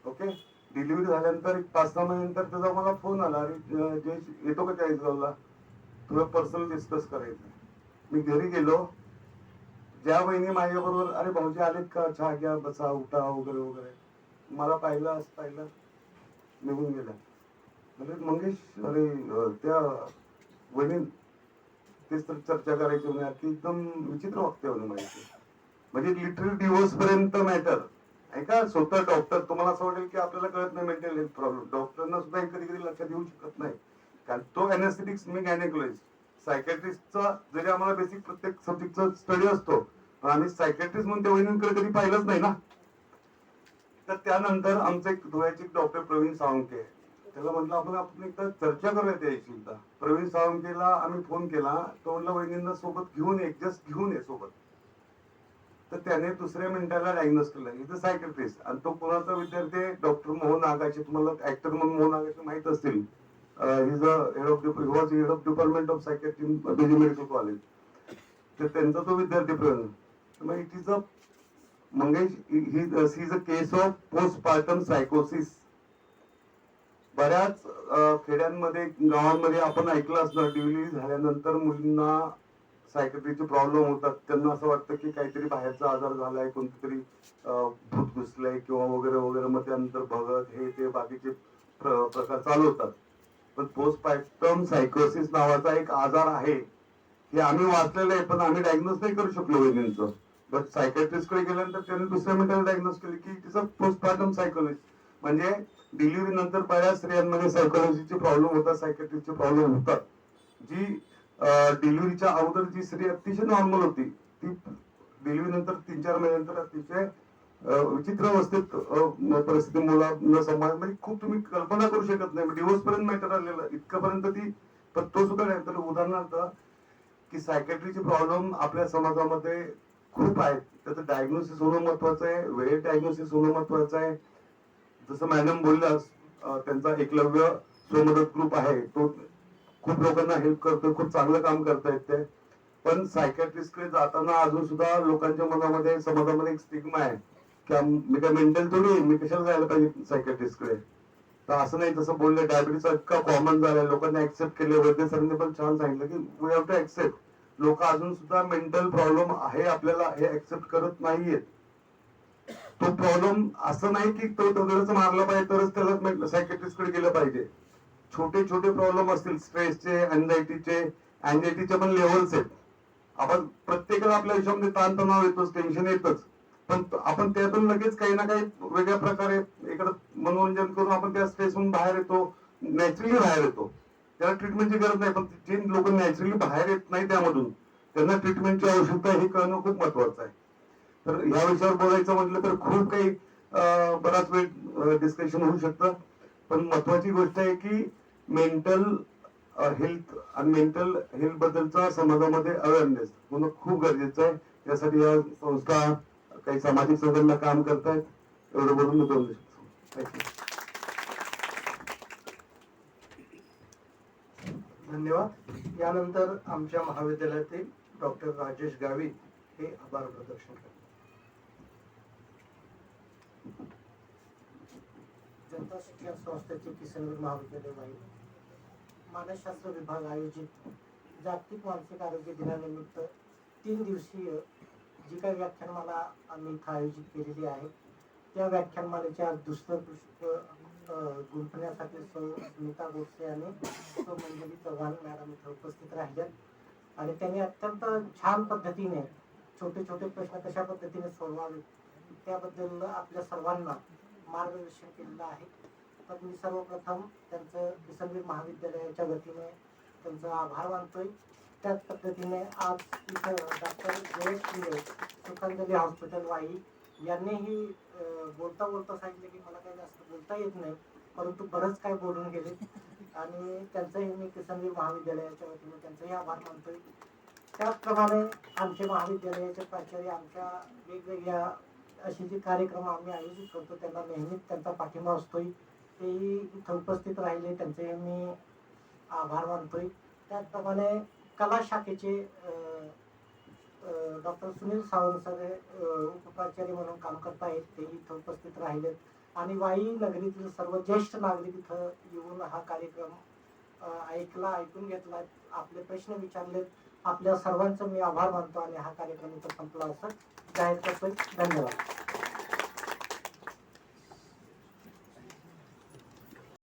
ओके, डिलिव्हरी झाल्यानंतर एक 5-6 महिन्यानंतर त्याचा मला फोन आला, अरे जयेश येतो का 40गावला, तुला पर्सनल डिस्कस करायचं. मी घरी गेलो. ज्या बहिणी माझ्या बरोबर, अरे भाऊजी आलेत का, चहा घ्या, बसा, उठा वगैरे वगैरे, मला पाहिलं निघून गेल्या. म्हणजे मंगेश, अरे त्या वहिनी तेच तर चर्चा करायची म्हणे की एकदम विचित्र वागते म्हणे माहिती. म्हणजे लिटरली डिवोर्स पर्यंत मॅटर. ऐका, स्वतः डॉक्टर, तुम्हाला असं वाटेल की आपल्याला कळत नाही मेंटल हेल्थ प्रॉब्लेम, डॉक्टरांना सुद्धा कधी कधी लक्षात येऊ शकत नाही. कारण तो एनेस्थेटिक्स, मी गायनेकोलॉजिस्ट, सायकॅट्रिस्टचा जरी आम्हाला बेसिक प्रत्येक सब्जेक्टचा स्टडी असतो, पण आम्ही सायकॅट्रिस्ट म्हणून त्या वहिनींकडे कधी पाहिलंच नाही ना. तर त्यानंतर आमचे एक धुळ्याचे डॉक्टर प्रवीण सावंके, त्याला म्हटलं आपण एकदा चर्चा करूया त्याची एकदा. प्रवीण सावंकेला आम्ही फोन केला, तो म्हणला वहिनींना सोबत घेऊन ये, जस्ट घेऊन ये सोबत. तर त्याने दुसऱ्या मिनिटाला डायग्नोस केलं. Is a psychiatrist. आणि तो कोणाचा विद्यार्थी आहे? डॉक्टर मोहन आगाशे. तुम्हाला ऍक्टर म्हणून मोहन आगाशे माहित असतील. He was head of department of psychiatry in BJ medical college. तर त्यांचा तो विद्यार्थी प्रवीण. मग it is a Mangesh, he is a case of postpartum सायकोसिस. बऱ्याच खेड्यांमध्ये, गावांमध्ये आपण ऐकलं असणार, डिलिव्हरी झाल्यानंतर मुलींना सायकॅट्रीचे प्रॉब्लेम होतात. त्यांना असं वाटतं की काहीतरी बाहेरचा आजार झालाय, कोणतरी भूत घुसलंय किंवा वगैरे वगैरे. मग त्यानंतर भगत हे ते बाकीचे प्रकार चालू होतात. पण पोस्टपार्टम सायकोसिस नावाचा एक आजार आहे, हे आम्ही वाचलेलं आहे, पण आम्ही डायग्नोस नाही करू शकलो वहिनींचं. बट सायकॅट्रिस्ट कडे गेल्यानंतर त्यांनी दुसऱ्या मिनिटाला डायग्नोस केलं की इट इज अ पोस्टपार्टम सायकोसिस. म्हणजे डिलिव्हरी नंतर बऱ्याच स्त्रियांमध्ये सायकोलॉजीचे प्रॉब्लेम होतात, सायकॅट्रिकचे प्रॉब्लेम होतात. जी डिलिव्हरीच्या अगोदर जी स्त्री अतिशय नॉर्मल होती, ती डिलिव्हरी नंतर 3-4 महिन्यानंतर अतिशय विचित्र अवस्थेत परिस्थिती मुलांना सांभाळ, म्हणजे खूप तुम्ही कल्पना करू शकत नाही. डिवोर्स पर्यंत मॅटर आलेलं इतकंपर्यंत ती. पण तो सुद्धा नाही. तर उदाहरणार्थ की सायकॅट्रीचे प्रॉब्लेम आपल्या समाजामध्ये खूप आहेत. त्याचं डायग्नोसिस होणं महत्वाचं आहे, वेळेत डायग्नोसिस होणं महत्वाचं आहे. जसं मॅडम बोलल्यास, त्यांचा एकलव्य स्वमदत ग्रुप आहे, तो खूप लोकांना हेल्प करतोय, खूप चांगलं काम करतायत ते. पण सायकॅट्रिस्ट कडे जाताना अजून सुद्धा लोकांच्या मनामध्ये, समाजामध्ये एक स्टिग्मा आहे की मी काय मेंटल थोडी, मी कशाला जायला पाहिजे सायकॅट्रिस्ट कडे. तर असं नाही. तसं बोलले, डायबिटीस इतका कॉमन झालाय, लोकांना ऍक्सेप्ट केले. वैद्य सरांनी पण छान सांगितलं की वी हॅव टू ऍक्सेप्ट. लोक अजून सुद्धा मेंटल प्रॉब्लेम आहे आपल्याला हे ऍक्सेप्ट करत नाहीयेत. तो प्रॉब्लेम असं नाही की तो दगडच मारला पाहिजे तरच त्याला सायकॅट्रिस्ट कडे गेलं पाहिजे. छोटे छोटे प्रॉब्लेम असतील, स्ट्रेसचे, अँझायटीचे पण लेवल्स आहेत. आपण प्रत्येकाला आपल्या आयुष्यामध्ये ताणतणाव येतोच, टेन्शन येतच. पण आपण त्यातून लगेच काही ना काही वेगळ्या प्रकारे इकडं मनोरंजन करून आपण त्या स्ट्रेसमधून बाहेर येतो, नॅचरली बाहेर येतो. त्याला ट्रीटमेंटची गरज नाही. पण जे लोक नॅचरली बाहेर येत नाही त्यामधून, त्यांना ट्रीटमेंटची आवश्यकता हे कळणं खूप महत्वाचं आहे. तर ह्या विषयावर बोलायचं म्हटलं तर खूप काही बराच वेळ डिस्कशन होऊ शकतं. पण महत्वाची गोष्ट आहे की मेंटल हेल्थ आणि मेंटल हेल्थ बद्दलचा समाजामध्ये अवेअरनेस होणं खूप गरजेचं आहे. त्यासाठी या संस्था, काही सामाजिक संघटना काम करतायत. एवढं बोलून मी बोलू शकतो. थँक्यू. धन्यवाद. यानंतर आमच्या महाविद्यालयातील डॉक्टर राजेश गावित हे आभार प्रदर्शन करतात. जनता शिक्षण संस्थेचे किसनवीर महाविद्यालय वाई मानसशास्त्र विभाग आयोजित जागतिक मानसिक आरोग्य दिनानिमित्त 3 दिवसीय जी काही व्याख्यानमाला आम्ही इथं आयोजित केलेली आहे, त्या व्याख्यानमालेच्या दुसरं पुष्प गुंफण्यासाठी स्मिता गोडसे आणि मंजरी चव्हाण मॅडम इथं उपस्थित राहिल्यात आणि त्यांनी अत्यंत छान पद्धतीने छोटे छोटे प्रश्न कशा पद्धतीने सोडवावे त्याबद्दल आपल्या सर्वांना मार्गदर्शन केलेलं आहे. तर मी सर्वप्रथम त्यांचं किसनवीर महाविद्यालयाच्या वतीने त्यांचा आभार मानतोय. त्याच पद्धतीने आज इथं डॉक्टर जयेश शिंदे सुखांजली हॉस्पिटल वाई यांनीही बोलता बोलता सांगितलं की मला काही जास्त बोलता येत नाही, परंतु बरंच काय बोलून गेले आणि त्यांचंही मी किसनवीर महाविद्यालयाच्या वतीने त्यांचंही आभार मानतोय. त्याचप्रमाणे आमचे महाविद्यालयाचे प्राचार्य आमच्या वेगवेगळ्या असे जे कार्यक्रम आम्ही आयोजित करतो त्यांना नेहमीच त्यांचा पाठिंबा असतोय. तेही इथं उपस्थित राहिले, त्यांचे मी आभार मानतोय. त्याचप्रमाणे कला शाखेचे डॉक्टर सुनील सावंत सर उपप्राचार्य म्हणून काम करत आहेत, ते इथं उपस्थित राहिलेत. आणि वाई नगरीतील सर्व ज्येष्ठ नागरिक इथं येऊन हा कार्यक्रम ऐकून घेतला, आपले प्रश्न विचारलेत. आपल्या सर्वांचं मी आभार मानतो आणि हा कार्यक्रम इथं संपला असं जाहीर करतोय. धन्यवाद.